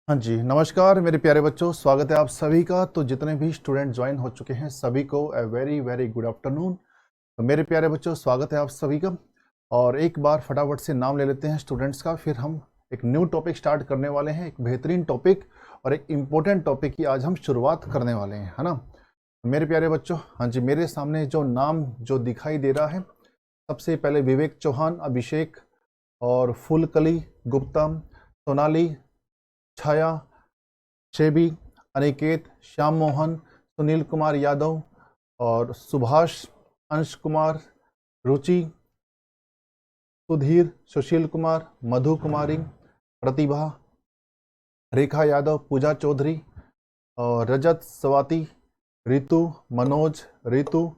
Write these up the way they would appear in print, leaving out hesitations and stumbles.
हाँ जी, नमस्कार मेरे प्यारे बच्चों, स्वागत है आप सभी का। तो जितने भी स्टूडेंट ज्वाइन हो चुके हैं सभी को a very very good afternoon. तो मेरे प्यारे बच्चों, स्वागत है आप सभी का। और एक बार फटाफट से नाम ले लेते हैं स्टूडेंट्स का, फिर हम एक न्यू टॉपिक स्टार्ट करने वाले हैं, एक बेहतरीन टॉपिक और एक इम्पोर्टेंट टॉपिक की आज हम शुरुआत करने वाले हैं, है ना। मेरे प्यारे बच्चों, हाँ जी, मेरे सामने जो नाम जो दिखाई दे रहा है, सबसे पहले विवेक चौहान, अभिषेक और फूलकली गुप्ता, सोनाली, छाया, शेबी, अनिकेत, श्याम मोहन, सुनील कुमार यादव और सुभाष, अंश कुमार, रुचि, सुधीर, सुशील कुमार, मधु कुमारी, प्रतिभा, रेखा यादव, पूजा चौधरी और रजत, स्वाति, रितु, मनोज, रितु,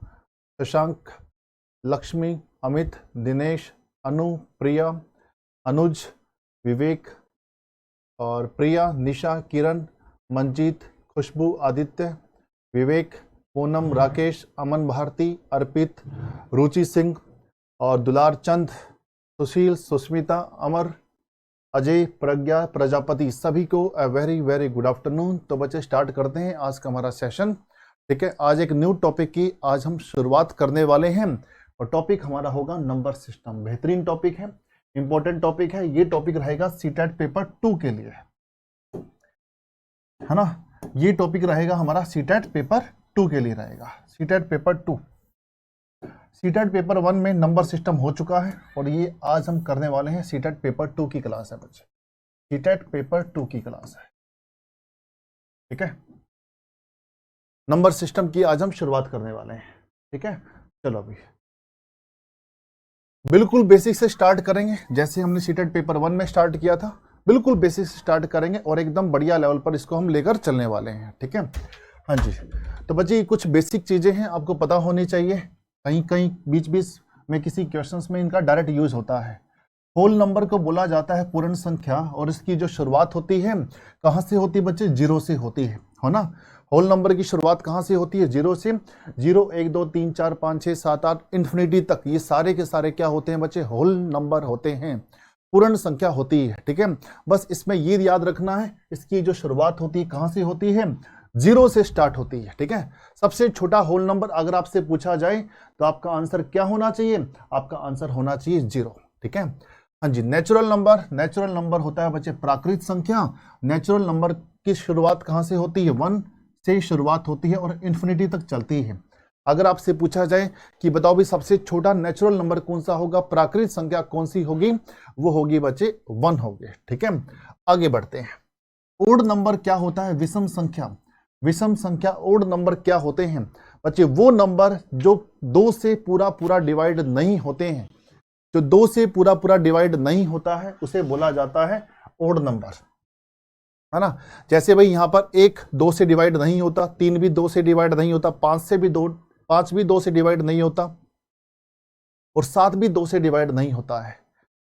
शशांक, लक्ष्मी, अमित, दिनेश, अनु, प्रिया, अनुज, विवेक और प्रिया, निशा, किरण, मंजीत, खुशबू, आदित्य, विवेक, पूनम, राकेश, अमन भारती, अर्पित, रुचि सिंह और दुलार चंद, सुशील, सुष्मिता, अमर, अजय, प्रज्ञा, प्रजापति, सभी को a very very good afternoon. तो बच्चे स्टार्ट करते हैं आज का हमारा सेशन। ठीक है, आज एक न्यू टॉपिक की आज हम शुरुआत करने वाले हैं और टॉपिक हमारा होगा नंबर सिस्टम। बेहतरीन टॉपिक है, इंपॉर्टेंट टॉपिक है। ये टॉपिक रहेगा सीटेट पेपर 2 के लिए, है ना। ये टॉपिक रहेगा हमारा सीटेट पेपर 2 के लिए रहेगा। सीटेट पेपर 2, सीटेट पेपर 1 में नंबर सिस्टम हो चुका है और ये आज हम करने वाले हैं सीटेट पेपर 2 की क्लास है बच्चे। सीटेट पेपर 2 की क्लास है, ठीक है। नंबर सिस्टम की आज हम शुरुआत करने वाले हैं, ठीक है। चलो अभी बिल्कुल बेसिक से स्टार्ट करेंगे, जैसे हमने सीटेट पेपर 1 में स्टार्ट किया था, बिल्कुल बेसिक से स्टार्ट करेंगे और एकदम बढ़िया लेवल पर इसको हम लेकर चलने वाले हैं, ठीक है। हाँ जी, तो बच्चे कुछ बेसिक चीजें हैं आपको पता होनी चाहिए। कहीं कहीं बीच बीच में किसी क्वेश्चंस में इनका डायरेक्ट यूज होता है। होल नंबर को बोला जाता है पूर्ण संख्या और इसकी जो शुरुआत होती है कहाँ से होती है बच्चे? जीरो से होती है ना। होल नंबर की शुरुआत कहाँ से होती है? जीरो से। 0 1 2 3 4 5 6 7 8 इन्फिनिटी तक ये सारे के सारे क्या होते हैं बच्चे? होल नंबर होते हैं, पूर्ण संख्या होती है, ठीक है। बस इसमें ये याद रखना है, इसकी जो शुरुआत होती है कहाँ से होती है? जीरो से स्टार्ट होती है, ठीक है। सबसे छोटा होल नंबर अगर आपसे पूछा जाए तो आपका आंसर क्या होना चाहिए? आपका आंसर होना चाहिए 0, ठीक है। हाँ जी, नेचुरल नंबर, नेचुरल नंबर होता है बच्चे प्राकृत संख्या। नेचुरल नंबर की शुरुआत कहाँ से होती है? 1 से शुरुआत होती है और इन्फिनिटी तक चलती है। अगर आपसे पूछा जाए कि बताओ भी सबसे छोटा नेचुरल नंबर कौन सा होगा, प्राकृत संख्या कौन सी होगी? वो होगी बच्चे 1 होगी, ठीक है। आगे बढ़ते हैं। ओड नंबर क्या होता है? विषम संख्या। विषम संख्या ओड नंबर क्या होते हैं बच्चे? वो नंबर जो 2 से पूरा पूरा डिवाइड नहीं होते हैं, जो 2 से पूरा पूरा डिवाइड नहीं होता है उसे बोला जाता है ओड नंबर, है ना। जैसे भाई यहाँ पर 1 2 से डिवाइड नहीं होता, 3 भी 2 से डिवाइड नहीं होता, 5 भी 2 से डिवाइड नहीं होता और 7 भी 2 से डिवाइड नहीं होता है।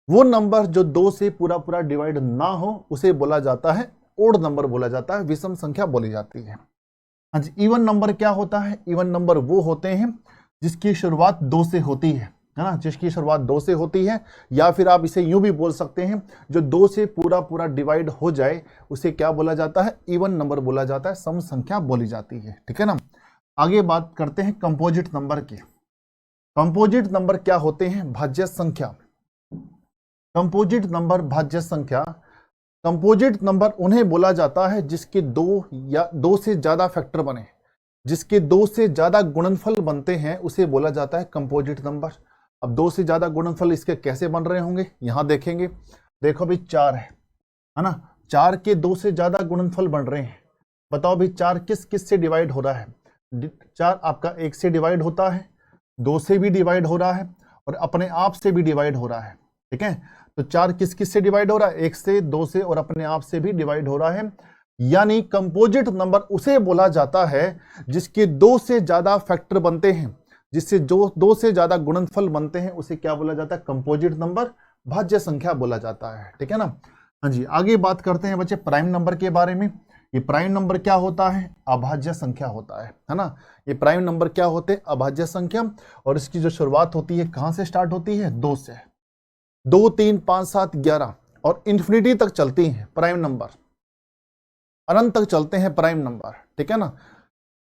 वो नंबर जो 2 से पूरा पूरा डिवाइड ना हो उसे बोला जाता है ओड नंबर, बोला जाता है, विषम संख्या बोली जाती है। हाँ जी, इवन नंबर क्या होता है? इवन नंबर वो होते हैं जिसकी शुरुआत 2 से होती है ना, जिसकी शुरुआत 2 से होती है, या फिर आप इसे यूं भी बोल सकते हैं जो 2 से पूरा पूरा डिवाइड हो जाए उसे क्या बोला जाता है? इवन नंबर बोला जाता है, सम संख्या बोली जाती है, ठीक है ना। आगे बात करते हैं कंपोजिट नंबर की। कंपोजिट नंबर क्या होते हैं? भाज्य संख्या। कंपोजिट नंबर भाज्य संख्या। कंपोजिट नंबर उन्हें बोला जाता है जिसके 2 या 2 से ज्यादा फैक्टर बने, जिसके 2 से ज्यादा गुणनफल बनते हैं उसे बोला जाता है कंपोजिट नंबर। अब 2 से ज्यादा गुणनफल इसके कैसे बन रहे होंगे यहां देखेंगे। देखो भाई 4 है ना, 4 के 2 से ज्यादा गुणनफल बन रहे हैं। बताओ भाई 4 किस किस से डिवाइड हो रहा है? 4 आपका 1 से डिवाइड होता है, 2 से भी डिवाइड हो रहा है और अपने आप से भी डिवाइड हो रहा है, ठीक है। तो 4 किस किस से डिवाइड हो रहा है? 1 से, 2 से और अपने आप से भी डिवाइड हो रहा है। यानी कंपोजिट नंबर उसे बोला जाता है जिसके 2 से ज्यादा फैक्टर बनते हैं, जिससे जो 2 से ज्यादा गुणनफल बनते हैं उसे क्या बोला जाता है? कंपोजिट नंबर, भाज्य संख्या बोला जाता है, ठीक है ना। हाँ जी, आगे बात करते हैं बच्चे प्राइम नंबर के बारे में। ये प्राइम नंबर क्या होता है? अभाज्य संख्या होता है ना। ये प्राइम नंबर क्या होते हैं? अभाज्य संख्या, और इसकी जो शुरुआत होती है कहां से स्टार्ट होती है? 2 से। 2 3 5 7 11 और इन्फिनिटी तक चलती हैं प्राइम नंबर। अनंत तक चलते हैं प्राइम नंबर, ठीक है ना।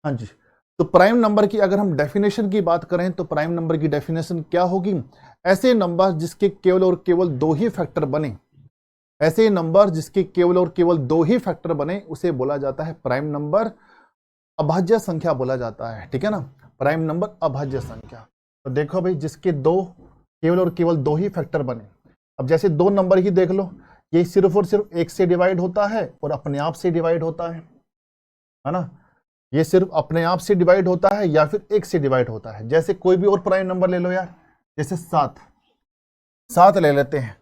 हाँ जी, तो प्राइम नंबर की अगर हम डेफिनेशन की बात करें तो प्राइम नंबर की डेफिनेशन क्या होगी? ऐसे नंबर जिसके केवल और केवल दो ही फैक्टर बने, ऐसे नंबर जिसके केवल और केवल दो ही फैक्टर बने उसे बोला जाता है प्राइम नंबर, अभाज्य संख्या बोला जाता है, ठीक है ना। प्राइम नंबर अभाज्य संख्या। तो देखो भाई, जिसके दो केवल और केवल दो ही फैक्टर बने, अब जैसे दो नंबर ही देख लो, ये सिर्फ और सिर्फ एक से डिवाइड होता है और अपने आप से डिवाइड होता है ना। ये सिर्फ अपने आप से डिवाइड होता है या फिर एक से डिवाइड होता है। जैसे कोई भी और प्राइम नंबर ले लो यार, जैसे 7 ले लेते हैं।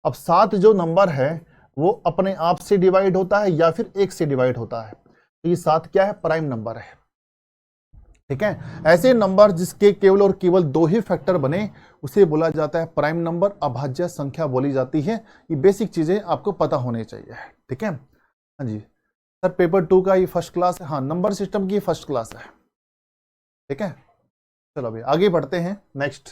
अब 7 जो नंबर है वो अपने आप से डिवाइड होता है या फिर एक से डिवाइड होता है, तो ये 7 क्या है? प्राइम नंबर है, ठीक है। ऐसे नंबर जिसके केवल और केवल दो ही फैक्टर बने उसे बोला जाता है प्राइम नंबर, अभाज्य संख्या बोली जाती है। ये बेसिक चीजें आपको पता होनी चाहिए, ठीक है। हाँ जी सर, पेपर 2 का ये फर्स्ट क्लास है, हाँ नंबर सिस्टम की फर्स्ट क्लास है, ठीक है। चलो अभी आगे बढ़ते हैं। नेक्स्ट,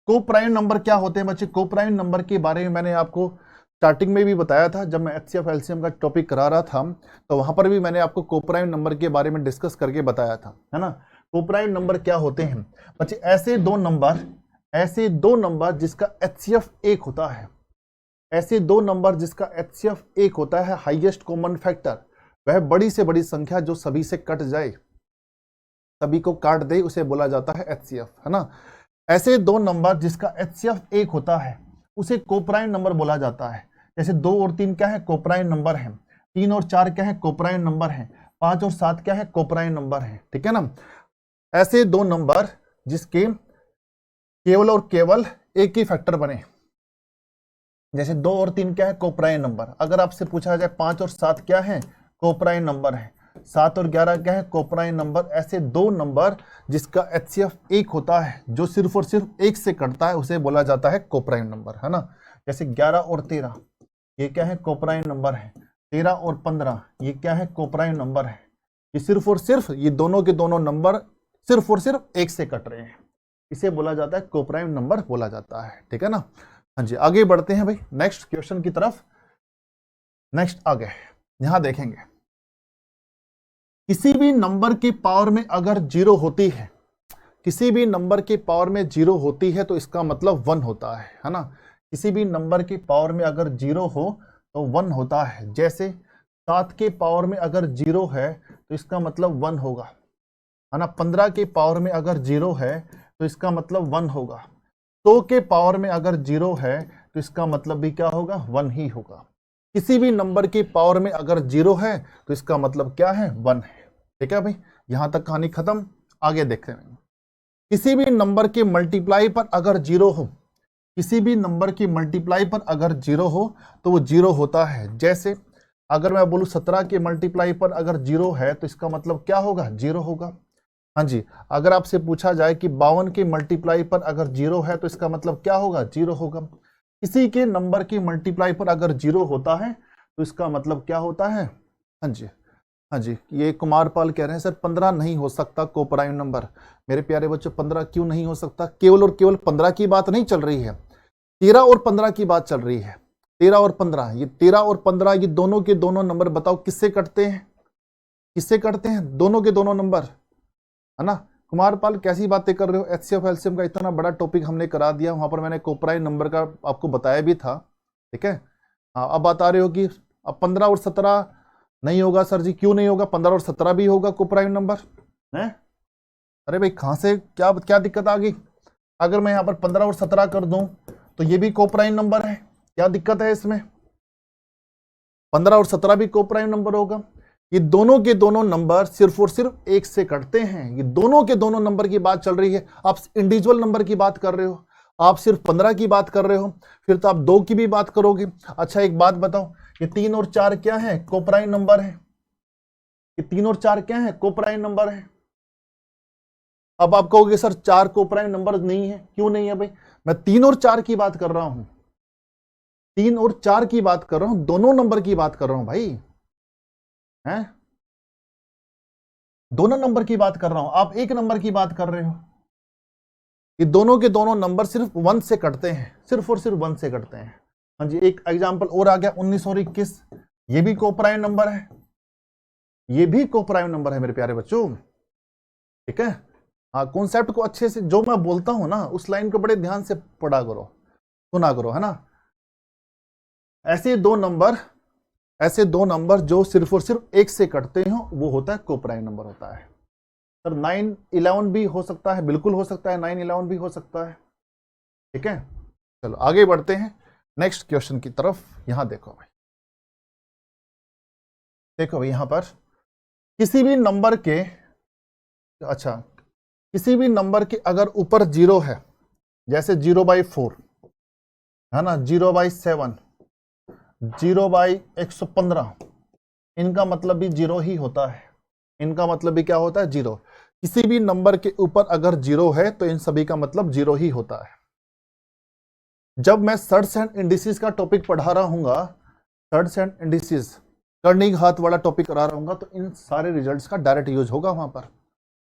को प्राइम नंबर क्या होते हैं बच्चे? को प्राइम नंबर के बारे में मैंने आपको स्टार्टिंग में भी बताया था, जब मैं एचसीएफ एलसीएम का टॉपिक करा रहा था तो वहां पर भी मैंने आपको को प्राइम नंबर के बारे में डिस्कस करके बताया था, है ना। को प्राइम नंबर क्या होते हैं बच्चे? ऐसे दो नंबर जिसका एचसीएफ 1 होता है, ऐसे दो नंबर जिसका एचसीएफ 1 होता है, हाईएस्ट कॉमन फैक्टर, वह बड़ी से बड़ी संख्या जो सभी से कट जाए, सभी को काट दे, उसे बोला जाता है एचसीएफ, है ना। ऐसे दो नंबर जिसका एचसीएफ 1 होता है उसे कोप्राइम नंबर बोला जाता है। जैसे 2 और 3 क्या है? कोप्राइम नंबर है। 3 और 4 क्या है? कोप्राइम नंबर है। 5 और 7 क्या है? कोप्राइम नंबर है, ठीक है ना। ऐसे दो नंबर जिसके केवल और केवल एक ही फैक्टर बने, जैसे 2 और 3 क्या है? Coprime number. अगर आपसे पूछा जाए 5 और 7 क्या है? कोप्राइम नंबर है। 7 और 11 क्या है? Coprime number. ऐसे दो नंबर जिसका एचसीएफ 1 होता है, जो सिर्फ और सिर्फ एक से कटता है, उसे बोला जाता है कोप्राइम नंबर, है ना। जैसे 11 और 13 ये क्या है? कोप्राइम नंबर है। 13 और 15 ये क्या है? कोप्राइम नंबर है। ये सिर्फ और सिर्फ ये दोनों के दोनों नंबर सिर्फ और सिर्फ एक से कट रहे हैं, इसे बोला जाता है कोप्राइम नंबर बोला जाता है, ठीक है ना। हाँ जी, आगे बढ़ते हैं भाई नेक्स्ट क्वेश्चन की तरफ। नेक्स्ट आगे यहां देखेंगे, किसी भी नंबर की पावर में अगर 0 होती है, किसी भी नंबर की पावर में 0 होती है तो इसका मतलब 1 होता है ना। किसी भी नंबर की पावर में अगर 0 हो तो 1 होता है। जैसे 7 के पावर में अगर 0 है तो इसका मतलब 1 होगा, है ना। 15 के पावर में अगर 0 है तो इसका मतलब 1 होगा। 100 के पावर में अगर 0 है तो इसका मतलब भी क्या होगा? 1 ही होगा। किसी भी नंबर की पावर में अगर 0 है तो इसका मतलब क्या है? 1 है, ठीक है भाई। यहां तक कहानी खत्म। आगे देखते हैं, किसी भी नंबर के मल्टीप्लाई पर अगर 0 हो, किसी भी नंबर की मल्टीप्लाई पर अगर 0 हो तो वो 0 होता है। जैसे अगर मैं बोलूं 17 के मल्टीप्लाई पर अगर 0 है तो इसका मतलब क्या होगा? 0 होगा। हाँ जी, अगर आपसे पूछा जाए कि 52 के मल्टीप्लाई पर अगर 0 है तो इसका मतलब क्या होगा? 0 होगा। किसी के नंबर की मल्टीप्लाई पर अगर 0 होता है तो इसका मतलब क्या होता है? हाँ जी, हाँ जी, ये कुमारपाल कह रहे हैं सर 15 नहीं हो सकता कोप्राइम नंबर। मेरे प्यारे बच्चों, 15 क्यों नहीं हो सकता? केवल और केवल 15 की बात नहीं चल रही है, 13 और 15 की बात चल रही है। 13 और 15, ये 13 और 15 ये दोनों के दोनों नंबर बताओ किससे कटते हैं? किससे कटते हैं? दोनों के दोनों नंबर, है ना। कुमारपाल कैसी बातें कर रहे हो? एचसीएफ एलसीएम का इतना बड़ा टॉपिक हमने करा दिया, वहां पर मैंने कोप्राइम नंबर का आपको बताया भी था, ठीक है। हाँ, अब बता रहे हो कि अब 15 और 17 नहीं होगा सर जी। क्यों नहीं होगा? 15 और 17 भी होगा कोप्राइम नंबर है। अरे भाई कहां से क्या क्या दिक्कत आ गई? अगर मैं यहां पर 15 और 17 कर दूं तो ये भी कोप्राइम नंबर है, क्या दिक्कत है इसमें? 15 और 17 भी कोप्राइम नंबर होगा। ये दोनों के दोनों नंबर सिर्फ और सिर्फ एक से कटते हैं। ये दोनों के दोनों नंबर की बात चल रही है। आप इंडिविजुअल नंबर की बात कर रहे हो, आप सिर्फ 15 की बात कर रहे हो, फिर तो आप 2 की भी बात करोगे। अच्छा एक बात बताओ, ये 3 और 4 क्या है? कोप्राइम नंबर है। ये 3 और 4 क्या है? कोप्राइम नंबर है। अब आप कहोगे सर 4 कोप्राइम नंबर नहीं है। क्यों नहीं है भाई? मैं 3 और 4 की बात कर रहा हूं, 3 और 4 की बात कर रहा हूं, दोनों नंबर की बात कर रहा हूं भाई, हैं? दोनों नंबर की बात कर रहा हूं, आप एक नंबर की बात कर रहे हो। ये दोनों के दोनों नंबर सिर्फ 1 से कटते हैं, सिर्फ और सिर्फ 1 से कटते हैं। हाँ जी, एक एग्जांपल और आ गया 19 और 21, ये भी कोप्राइम नंबर है। ये भी कोप्राइम नंबर है मेरे प्यारे बच्चों, ठीक है। हाँ, कॉन्सेप्ट को अच्छे से जो मैं बोलता हूं ना उस लाइन को बड़े ध्यान से पढ़ा करो, सुना करो, है ना। ऐसे दो नंबर जो सिर्फ और सिर्फ एक से कटते हो वो होता है कोप्राइम नंबर होता है। सर 9-11 भी हो सकता है, बिल्कुल हो सकता है, 9-11 भी हो सकता है, ठीक है। चलो आगे बढ़ते हैं नेक्स्ट क्वेश्चन की तरफ। यहां देखो भाई, देखो भाई यहां पर किसी भी नंबर के, अच्छा किसी भी नंबर के अगर ऊपर 0 है, जैसे 0/4 है ना, 0/7, 0/115, इनका मतलब भी 0 ही होता है, इनका मतलब भी क्या होता है 0। किसी भी नंबर के ऊपर अगर 0 है तो इन सभी का मतलब 0 ही होता है। जब मैं सर्ट्स एंड इंडिसेस का टॉपिक पढ़ा रहा हूंगा, सर्ट्स एंड इंडिसेस कर्निंग हाथ वाला टॉपिक करा रहा हूंगा, तो इन सारे रिजल्ट्स का डायरेक्ट यूज होगा वहां पर,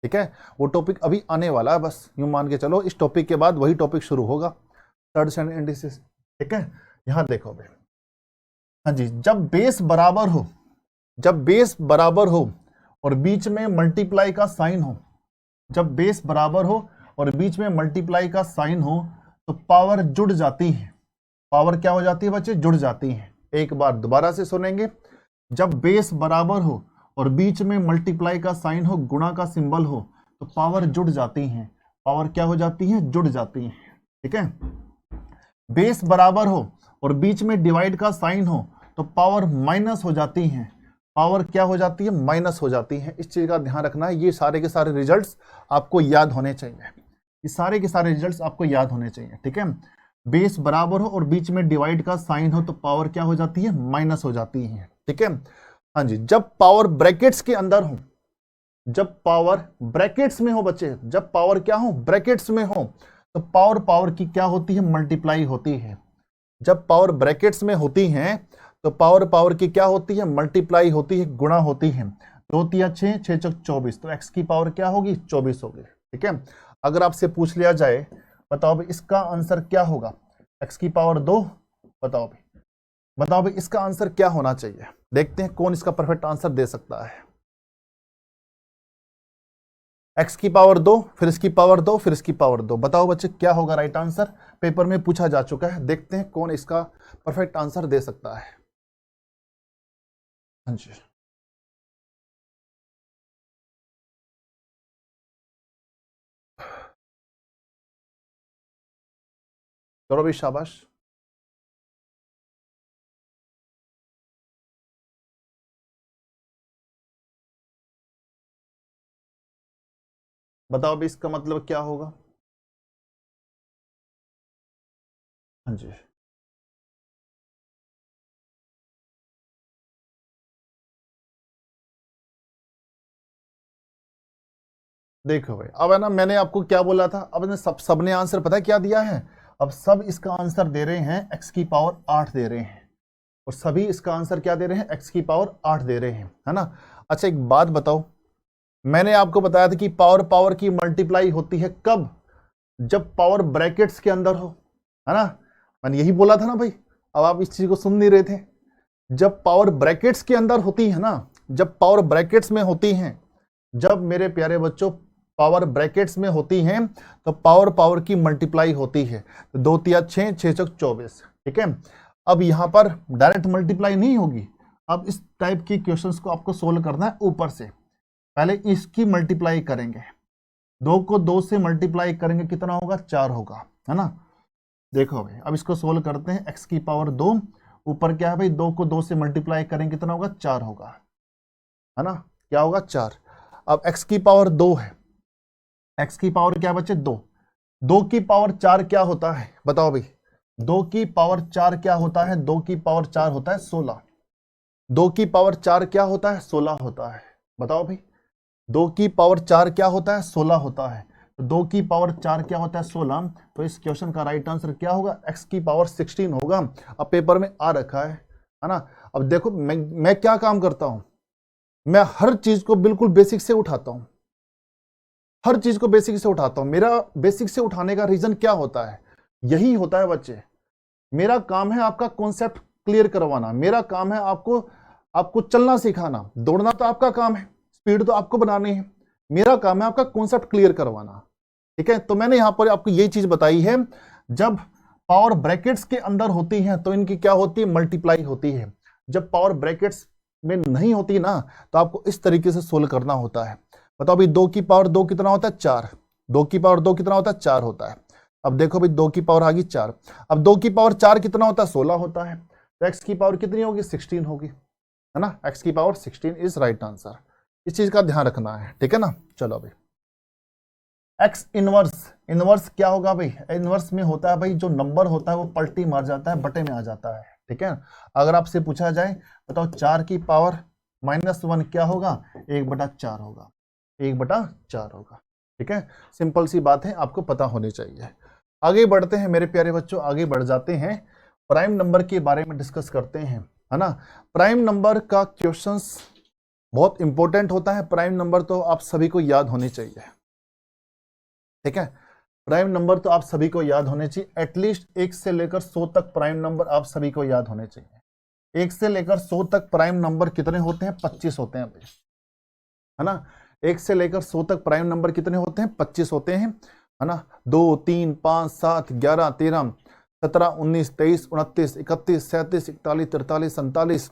ठीक है। वो टॉपिक अभी आने वाला है, बस यूं मान के चलो इस टॉपिक के बाद वही टॉपिक शुरू होगा, सर्ट्स एंड इंडिसेस, ठीक है। यहां देखो भाई, हाँ जी, जब बेस बराबर हो और बीच में मल्टीप्लाई का साइन हो, जब बेस बराबर हो और बीच में मल्टीप्लाई का साइन हो तो पावर जुड़ जाती है। पावर क्या हो जाती है बच्चे? जुड़ जाती है। एक बार दोबारा से सुनेंगे, जब बेस बराबर हो और बीच में मल्टीप्लाई का साइन हो, गुणा का सिंबल हो, तो पावर जुड़ जाती है। पावर क्या हो जाती है? जुड़ जाती है, ठीक है। बेस बराबर हो और बीच में डिवाइड का साइन हो तो पावर माइनस हो जाती है। पावर क्या हो जाती है? माइनस हो जाती है। इस चीज का ध्यान रखना है। ये सारे के सारे रिजल्ट्स आपको याद होने चाहिए, ये सारे के सारे रिजल्ट्स आपको याद होने चाहिए, ठीक है। बेस बराबर हो और बीच में डिवाइड का साइन हो तो पावर क्या हो जाती है? माइनस हो जाती है, ठीक है। हाँ जी, जब पावर ब्रैकेट्स के अंदर हो, जब पावर ब्रैकेट्स में हो बच्चे, जब पावर क्या हो? ब्रैकेट्स में हो, तो पावर की क्या होती है? मल्टीप्लाई होती है। जब पावर ब्रैकेट्स में होती है तो पावर की क्या होती है? मल्टीप्लाई होती है, गुणा होती है। 2 तिया 6, 6 चौक 24, तो x की पावर क्या होगी? 24 होगी, ठीक है। अगर आपसे पूछ लिया जाए, बताओ भाई इसका आंसर क्या होगा? x की पावर 2, बताओ भाई इसका आंसर क्या होना चाहिए? देखते हैं कौन इसका परफेक्ट आंसर दे सकता है। x की पावर 2, फिर इसकी पावर 2, फिर इसकी पावर 2, बताओ बच्चे क्या होगा राइट आंसर? पेपर में पूछा जा चुका है, देखते हैं कौन इसका परफेक्ट आंसर दे सकता है। हाँ जी, चलो भाई शाबाश। बताओ भाई इसका मतलब क्या होगा? हाँ जी, देखो भाई अब है ना, मैंने आपको क्या बोला था, अब ने सबने आंसर पता है क्या दिया है? अब सब इसका आंसर दे रहे हैं x की पावर 8 दे रहे हैं, और सभी इसका आंसर क्या दे रहे हैं? x की पावर 8 दे रहे हैं, है ना। अच्छा एक बात बताओ, मैंने आपको बताया था कि पावर की मल्टीप्लाई होती है कब? जब पावर ब्रैकेट्स के अंदर हो, है ना। मैंने यही बोला था ना भाई, अब आप इस चीज को सुन नहीं रहे थे। जब पावर ब्रैकेट्स के अंदर होती है ना, जब पावर ब्रैकेट्स में होती हैं, जब मेरे प्यारे बच्चों पावर ब्रैकेट्स में होती हैं तो पावर की मल्टीप्लाई होती है। 2 तिया 6, 6 चौक 24, ठीक है। अब यहां पर डायरेक्ट मल्टीप्लाई नहीं होगी। अब इस टाइप की क्वेश्चंस को आपको सोल्व करना है ऊपर से। पहले इसकी मल्टीप्लाई करेंगे, 2 को 2 से मल्टीप्लाई करेंगे, कितना होगा? 4 होगा, है ना। देखो भाई अब इसको सोल्व करते हैं। x की पावर 2, ऊपर क्या है भाई? 2 को 2 से मल्टीप्लाई करेंगे, कितना होगा? 4 होगा, है ना। क्या होगा? 4। अब x की पावर 2 है, x की पावर क्या बच्चे? 2। 2 की पावर 4 क्या होता है? बताओ भाई 2 की पावर 4 क्या होता है? 2 की पावर 4 होता है 16। 2 की पावर 4 क्या होता है? 16 होता है। बताओ भाई 2 की पावर 4 क्या होता है? 16 होता है। तो 2 की पावर 4 क्या होता है? 16। तो इस क्वेश्चन का राइट आंसर क्या होगा? x की पावर 16 होगा। अब पेपर में आ रखा है ना। अब देखो मैं क्या काम करता हूं, मैं हर चीज को बिल्कुल बेसिक से उठाता हूं, हर चीज को बेसिक से उठाता हूं। मेरा बेसिक से उठाने का रीजन क्या होता है? यही होता है बच्चे, मेरा काम है आपका कॉन्सेप्ट क्लियर करवाना, मेरा काम है आपको आपको चलना सिखाना, दौड़ना तो आपका काम है, स्पीड तो आपको बनानी है, मेरा काम है आपका कॉन्सेप्ट क्लियर करवाना, ठीक है। तो मैंने यहां पर आपको यही चीज बताई है, जब पावर ब्रैकेट्स के अंदर होती है तो इनकी क्या होती है, मल्टीप्लाई होती है। जब पावर ब्रैकेट्स में नहीं होती ना, तो आपको इस तरीके से सोल्व करना होता है। बताओ भाई 2 की पावर 2 कितना होता है, 4। 2 की पावर 2 कितना होता है, 4 होता है। अब देखो भाई 2 की पावर आ गई 4। अब 2 की पावर 4 कितना होता है, 16 होता है। तो x की पावर कितनी होगी, 16 होगी, है ना। x की पावर 16 इज राइट आंसर। इस चीज का ध्यान रखना है, ठीक है ना। चलो भाई x इनवर्स, इनवर्स क्या होगा भाई, इनवर्स में होता है भाई जो नंबर होता है वो पलटी मार जाता है, बटे में आ जाता है, ठीक है। अगर आपसे पूछा जाए बताओ 4 की पावर -1 क्या होगा, 1/4 होगा, 1/4 होगा, ठीक है। सिंपल सी बात है, आपको पता होनी चाहिए। आगे बढ़ते हैं मेरे प्यारे बच्चों, आगे बढ़ जाते हैं, प्राइम नंबर के बारे में डिस्कस करते हैं, है ना। प्राइम नंबर का क्वेश्चंस बहुत इंपॉर्टेंट होता है। प्राइम नंबर तो आप सभी को याद होने चाहिए, ठीक है। प्राइम नंबर तो आप सभी को याद होने चाहिए, एटलीस्ट 1 से लेकर 100 तक प्राइम नंबर आप सभी को याद होने चाहिए। 1 से लेकर 100 तक प्राइम नंबर कितने होते हैं, 25 होते हैं, है ना। 1 से लेकर 100 तक प्राइम नंबर कितने होते हैं, 25 होते हैं, है ना। 2 3 5 7 11 13 17 19 23 29 31 37 41 43 47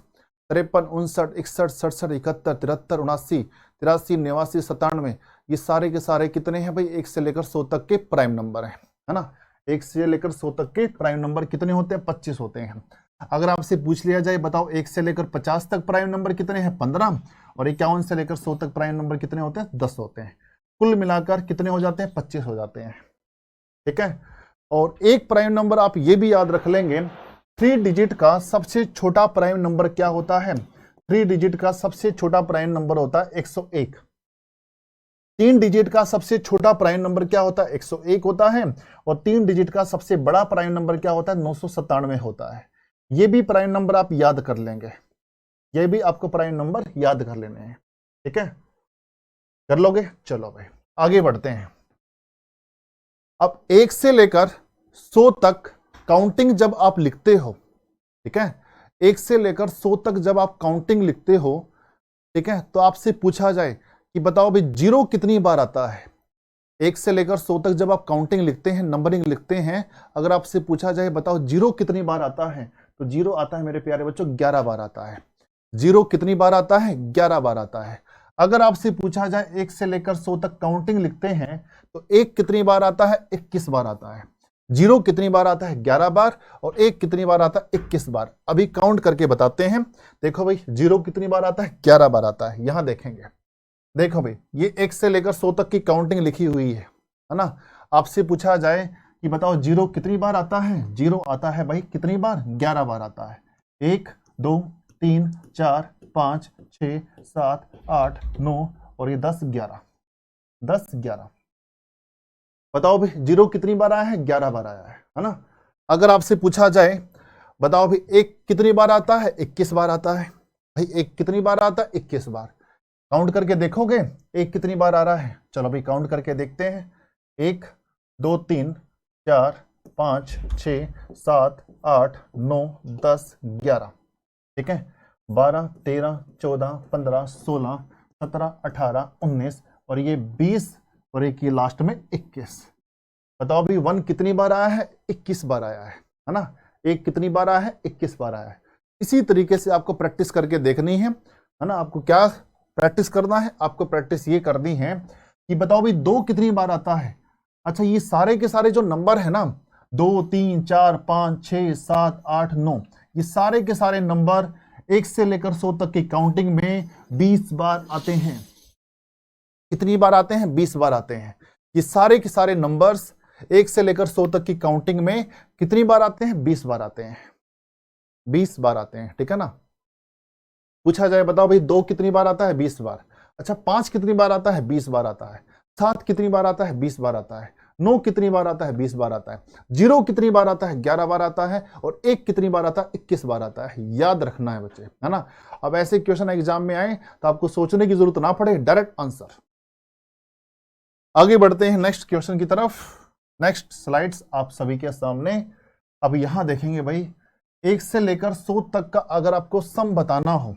53 59 61 67 71 73 79 83 89 97, ये सारे के सारे कितने हैं भाई, 1 से लेकर 100 तक के प्राइम नंबर है ना। 1 से लेकर 100 तक के प्राइम नंबर कितने होते हैं, 25 होते हैं। अगर आपसे पूछ लिया जाए बताओ 1 से लेकर 50 तक प्राइम नंबर कितने हैं, 15, और 51 से लेकर 100 तक प्राइम नंबर कितने होते हैं, 10 होते हैं। कुल मिलाकर कितने हो जाते हैं, 25 हो जाते हैं, ठीक है। और एक प्राइम नंबर आप ये भी याद रख लेंगे, 3 डिजिट का सबसे छोटा प्राइम नंबर क्या होता है, 3 डिजिट का सबसे छोटा प्राइम नंबर होता है 101। 3 डिजिट का सबसे छोटा प्राइम नंबर क्या होता है, 101 होता है। और 3 डिजिट का सबसे बड़ा प्राइम नंबर क्या होता है, 997 होता है। ये भी प्राइम नंबर आप याद कर लेंगे, ये भी आपको प्राइम नंबर याद कर लेने हैं, ठीक है। कर लोगे, चलो भाई आगे बढ़ते हैं। अब 1 से लेकर 100 तक काउंटिंग जब आप लिखते हो, ठीक है, 1 से लेकर 100 तक जब आप काउंटिंग लिखते हो, ठीक है, तो आपसे पूछा जाए कि बताओ भाई 0 कितनी बार आता है। 1 से लेकर 100 तक जब आप काउंटिंग लिखते हैं, नंबरिंग लिखते हैं, अगर आपसे पूछा जाए बताओ 0 कितनी बार आता है, तो 0 आता है मेरे प्यारे बच्चों 11 बार आता है। 0 कितनी बार आता है, 11 बार आता है। अगर आपसे पूछा जाए 1 से लेकर 100 तक काउंटिंग लिखते हैं, तो 1 कितनी बार आता है, 21 बार आता है। 0 कितनी बार आता है, 11 बार, और 1 कितनी बार आता है, 21 बार। अभी काउंट करके बताते हैं। देखो भाई 0 कितनी बार आता है, 11 बार आता है। यहां देखेंगे, देखो भाई ये 1 से लेकर 100 तक की काउंटिंग लिखी हुई है ना। आपसे पूछा जाए कि बताओ 0 कितनी बार आता है, 0 आता है भाई कितनी बार, 11 बार आता है। 1 2 3 4 5 6 7 8 9 और ये 10 11, 10 11। बताओ भाई 0 कितनी बार आया है, 11 बार आया है ना। अगर आपसे पूछा जाए बताओ भाई 1 कितनी बार आता है, 21 बार आता है। भाई 1 कितनी बार आता है, 21 बार। काउंट करके देखोगे 1 कितनी बार आ रहा है, चलो भाई काउंट करके देखते हैं। 1 2 3 4 5 6 7 8 9 10 11, ठीक है। 12 13 14 15 16 17 18 19 और ये 20 और एक ये लास्ट में 21। बताओ भाई 1 कितनी बार आया है, 21 बार आया है ना। 1 कितनी बार आया है, 21 बार आया है। इसी तरीके से आपको प्रैक्टिस करके देखनी है ना। आपको क्या प्रैक्टिस करना है, आपको प्रैक्टिस ये करनी है कि बताओ भाई 2 कितनी बार आता है। अच्छा ये सारे के सारे जो नंबर है ना, 2 3 4 5 6 7 8 9, ये सारे के सारे नंबर 1 से लेकर 100 तक की काउंटिंग में 20 बार आते हैं। कितनी बार आते हैं, 20 बार आते हैं। ये सारे के सारे नंबर्स 1 से लेकर 100 तक की काउंटिंग में कितनी बार आते हैं, 20 बार आते हैं, 20 बार आते हैं, ठीक है ना। पूछा जाए बताओ भाई 2 कितनी बार आता है, 20 बार। अच्छा 5 कितनी बार आता है, 20 बार आता है। 7 कितनी बार आता है, 20 बार आता है। 9 कितनी बार आता है, 20 बार आता है। 0 कितनी बार आता है, 11 बार आता है। और 1 कितनी बार आता है, 21 बार आता है। याद रखना है बच्चे, है ना। अब ऐसे क्वेश्चन एग्जाम में आए तो आपको सोचने की जरूरत ना पड़े, डायरेक्ट आंसर। आगे बढ़ते हैं नेक्स्ट क्वेश्चन की तरफ। नेक्स्ट स्लाइड्स आप सभी के सामने। अब यहां देखेंगे भाई 1 से लेकर 100 तक का अगर आपको सम बताना हो,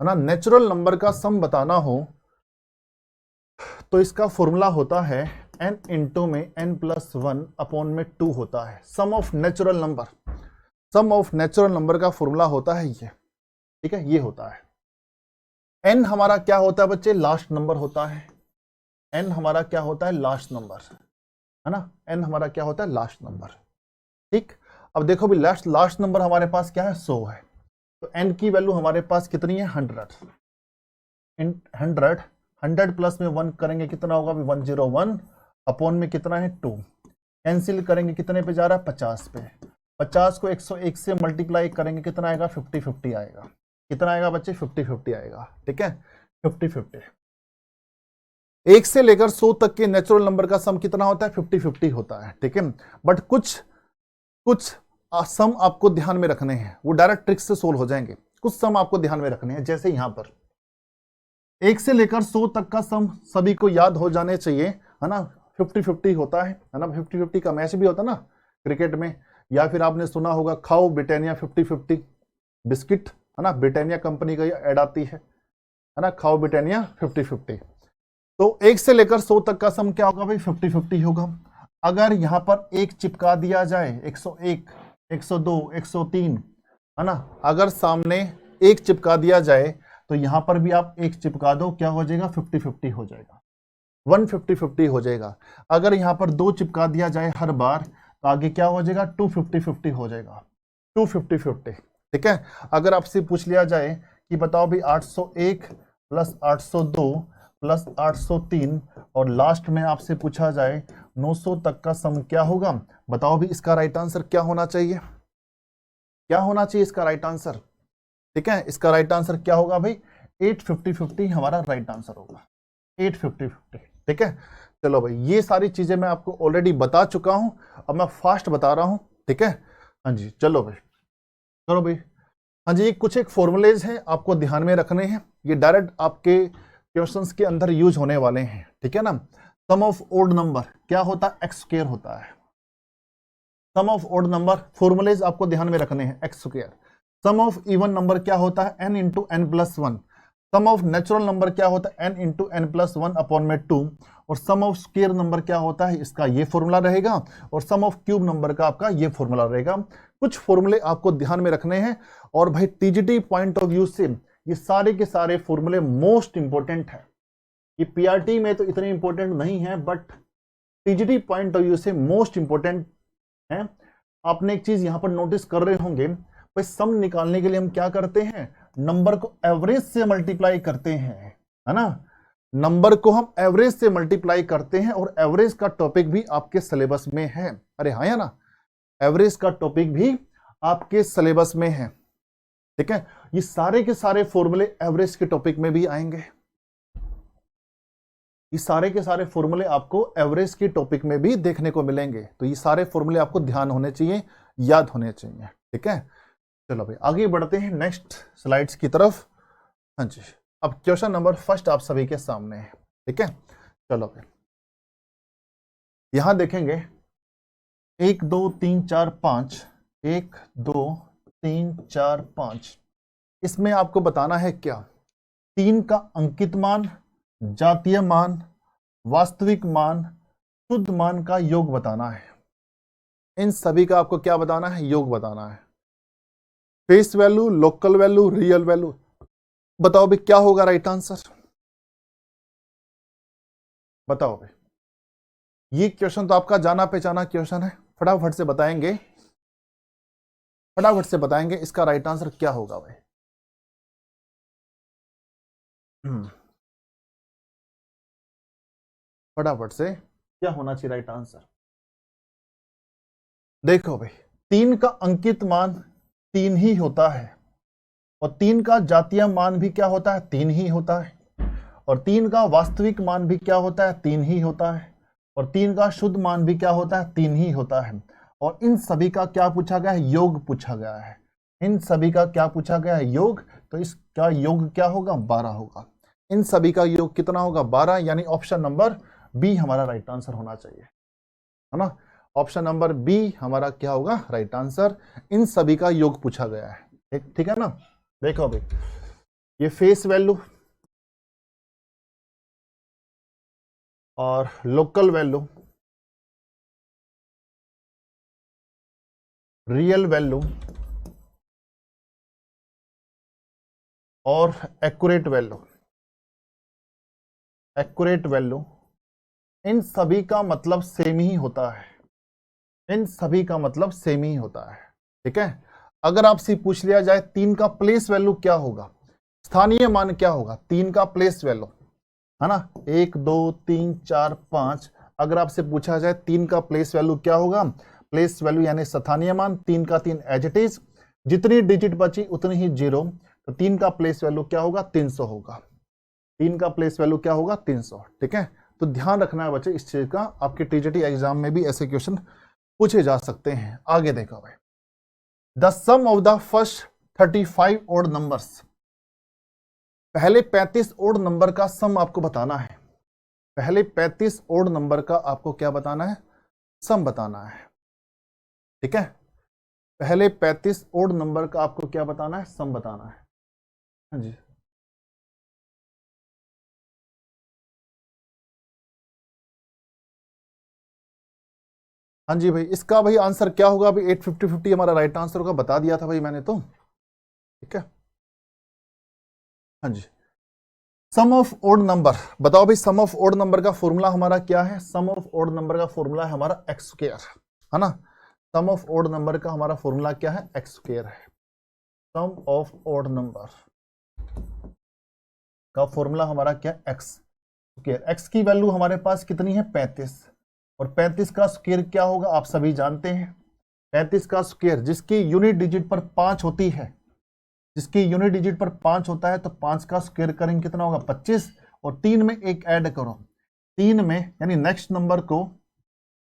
है ना, नेचुरल नंबर का सम बताना हो तो इसका फॉर्मूला होता है n इंटू में n+1 अपॉन में 2 होता है। Sum of natural number, sum of natural number का फॉर्मूला होता है ये, ठीक है, ये होता है। n हमारा क्या होता है बच्चे, लास्ट नंबर होता है। n हमारा क्या होता है, लास्ट नंबर, है ना, n हमारा क्या होता है, लास्ट नंबर। ठीक, अब देखो भी लास्ट नंबर हमारे पास क्या है, 100 है, तो n की वैल्यू हमारे पास कितनी है, 100 प्लस में 1 करेंगे कितना होगा, 101 अपॉन में कितना है 2, कैंसिल करेंगे कितने पे जा रहा है, 50 पे। 50 को 101 से मल्टीप्लाई करेंगे कितना आएगा, 50-50 आएगा। कितना आएगा बच्चे, 50-50 आएगा। ठीक है, 50-50। 1 से लेकर 100 तक के नेचुरल नंबर का सम कितना होता है, 50-50 होता है। ठीक है, बट कुछ सम आपको ध्यान में रखने हैं, वो डायरेक्ट ट्रिक से सोल्व हो जाएंगे। कुछ सम आपको ध्यान में रखने हैं, जैसे यहां पर 1 से लेकर 100 तक का सम सभी को याद हो जाने चाहिए, है ना। 50-50 होता है ना, 50-50 का मैच भी होता है ना क्रिकेट में, या फिर आपने सुना होगा खाओ ब्रिटानिया 50-50 बिस्किट, है ना, ब्रिटानिया कंपनी का ऐड आती है ना, खाओ ब्रिटानिया 50-50। तो 1 से लेकर 100 तक का सम क्या होगा भाई, 50-50 होगा। अगर यहां पर एक चिपका दिया जाए, 101, 102, 103, है ना, अगर सामने एक चिपका दिया जाए तो यहां पर भी आप एक चिपका दो, क्या हो जाएगा, 50-50 हो जाएगा, 150-50 हो जाएगा। अगर यहां पर 2 चिपका दिया जाए हर बार तो आगे क्या हो जाएगा, 250-50 हो जाएगा, 250-50। ठीक है, अगर आपसे पूछ लिया जाए कि बताओ भी 801 प्लस 802 प्लस 803 और लास्ट में आपसे पूछा जाए 900 तक का सम क्या होगा, बताओ भी इसका राइट आंसर क्या होना चाहिए, क्या होना चाहिए इसका राइट आंसर। ठीक है, इसका राइट आंसर क्या होगा भाई, 850-50 हमारा राइट आंसर होगा, 850-50। ठीक है, चलो भाई, ये सारी चीजें मैं आपको ऑलरेडी बता चुका हूं, अब मैं फास्ट बता रहा हूं। ठीक है, हाँ जी, चलो भाई, चलो भाई, हाँ जी, कुछ एक फॉर्मूलेज हैं आपको ध्यान में रखने हैं, ये डायरेक्ट आपके क्वेश्चंस के अंदर यूज होने वाले हैं। ठीक है ना, सम ऑफ ओड नंबर क्या होता है, एक्स स्क्वायर होता है। Sum of odd number formulas आपको ध्यान में रखने हैं, x square. Sum of even number क्या होता है, n into n+1। Sum of natural number क्या होता है, n इंटू n+1 अपॉन में 2। और सम ऑफ स्क्वायर नंबर क्या होता है, इसका ये फॉर्मूला रहेगा, और सम ऑफ क्यूब नंबर का आपका ये फॉर्मूला रहेगा। कुछ फॉर्मूले आपको ध्यान में रखने हैं, और भाई टीजीटी पॉइंट ऑफ व्यू से ये सारे के सारे फॉर्मूले मोस्ट इंपॉर्टेंट है। ये पीआरटी में तो इतने इंपॉर्टेंट नहीं है, but TGT point of view से मोस्ट इंपॉर्टेंट है। आपने एक चीज यहां पर नोटिस कर रहे होंगे, भाई सम निकालने के लिए हम क्या करते हैं, नंबर को एवरेज से मल्टीप्लाई करते हैं, है ना, नंबर को हम एवरेज से मल्टीप्लाई करते हैं, और एवरेज का टॉपिक भी आपके सिलेबस में है। अरे हाँ या ना, एवरेज का टॉपिक भी आपके सिलेबस में है। ठीक है, ये सारे के सारे फॉर्मूले एवरेज के टॉपिक में भी आएंगे, ये सारे के सारे फॉर्मूले आपको एवरेज के टॉपिक में भी देखने को मिलेंगे। तो ये सारे फॉर्मूले आपको ध्यान होने चाहिए, याद होने चाहिए। ठीक है, चलो भाई आगे बढ़ते हैं नेक्स्ट स्लाइड्स की तरफ। हाँ जी, अब क्वेश्चन नंबर फर्स्ट आप सभी के सामने है। ठीक है, चलो भाई, यहां देखेंगे 1 2 3 4 5, 1 2 3 4 5। इसमें आपको बताना है क्या, 3 का अंकित मान, जातीय मान, वास्तविक मान, शुद्ध मान का योग बताना है। इन सभी का आपको क्या बताना है, योग बताना है। Face value, local value, real value, बताओ भाई क्या होगा राइट आंसर, बताओ भाई। ये क्वेश्चन तो आपका जाना पहचाना क्वेश्चन है, फटाफट से बताएंगे, फटाफट से बताएंगे इसका राइट आंसर क्या होगा भाई। फटाफट से क्या होना चाहिए राइट आंसर। देखो भाई, 3 का अंकित मान 3 ही होता है, और 3 का जातीय मान भी क्या होता है, 3 ही होता है, और 3 का वास्तविक मान भी क्या होता है, 3 ही होता है, और 3 का शुद्ध मान भी क्या होता है, 3 ही होता है। और इन सभी का क्या पूछा गया है, योग पूछा गया है। इन सभी का क्या पूछा गया है, योग। तो इसका योग क्या होगा, 12 होगा। इन सभी का योग कितना होगा, 12, यानी ऑप्शन नंबर बी हमारा राइट आंसर होना चाहिए, है ना। ऑप्शन नंबर बी हमारा क्या होगा, राइट आंसर। इन सभी का योग पूछा गया है, ठीक है ना। देखो भाई, ये फेस वैल्यू और लोकल वैल्यू, रियल वैल्यू और एक्यूरेट वैल्यू, एक्यूरेट वैल्यू, इन सभी का मतलब सेम ही होता है, इन सभी का मतलब सेम ही होता है। ठीक है, अगर आपसे पूछ लिया जाए 3 का प्लेस वैल्यू क्या होगा, स्थानीय मान क्या होगा, 3 का प्लेस वैल्यू है ना, 1 2 3 4 5, अगर आपसे पूछा जाए 3 का प्लेस वैल्यू क्या होगा, प्लेस वैल्यू यानी स्थानीय मान, 3 का 3 एज इट इज, जितनी डिजिट बची उतनी ही जीरो, तो 3 का प्लेस वैल्यू क्या होगा, 300 होगा, 3 का प्लेस वैल्यू क्या होगा, 300। ठीक है, तो ध्यान रखना है बच्चे इस चीज का, आपके टीजीटी एग्जाम में भी ऐसे क्वेश्चन पूछे जा सकते हैं। आगे देखो भाई, the sum of the first 35 odd numbers, पहले 35 ओड नंबर का सम आपको बताना है, पहले 35 ओड नंबर का आपको क्या बताना है, सम बताना है। ठीक है, पहले 35 ओड नंबर का आपको क्या बताना है, सम बताना है। हाँ जी, हाँ जी भाई, इसका भाई आंसर क्या होगा, अभी 850 हमारा राइट आंसर होगा, बता दिया था भाई मैंने तो। ठीक है, हाँ जी, सम ऑफ ओड नंबर बताओ भाई, सम ऑफ ओड नंबर का फॉर्मूला हमारा क्या है, सम ऑफ ओड नंबर का फॉर्मूला है हमारा एक्स स्क्वायर, है ना, सम ऑफ ओड नंबर का हमारा फॉर्मूला क्या है, एक्स स्क्वायर है। सम ऑफ ओड नंबर का फॉर्मूला हमारा क्या, एक्स स्क्वायर, एक्स की वैल्यू हमारे पास कितनी है, 35, और 35 का स्क्वायर क्या होगा आप सभी जानते हैं, 35 का स्क्वायर जिसकी यूनिट डिजिट पर 5 होती है, जिसकी यूनिट डिजिट पर 5 होता है, तो 5 का स्क्वायर करेंगे कितना होगा, 25, और 3 में एक ऐड करो, 3 में यानी नेक्स्ट नंबर को,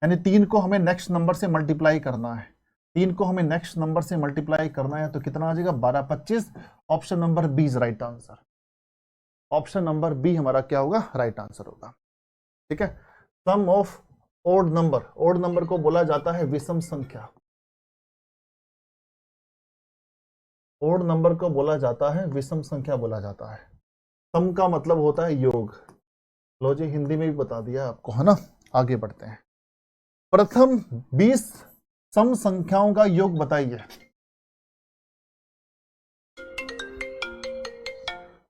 यानी 3 को हमें नेक्स्ट नंबर से मल्टीप्लाई करना है, 3 को हमें नेक्स्ट नंबर से मल्टीप्लाई करना है, तो कितना आ जाएगा, 12 25, option number B is right answer, option number B हमारा क्या होगा, राइट आंसर होगा। ठीक है, sum of odd number, odd number को बोला जाता है विषम संख्या, ओड नंबर को बोला जाता है विषम संख्या बोला जाता है, सम का मतलब होता है योग, लो जी हिंदी में भी बता दिया आपको, है ना। आगे बढ़ते हैं, प्रथम 20 सम संख्याओं का योग बताइए,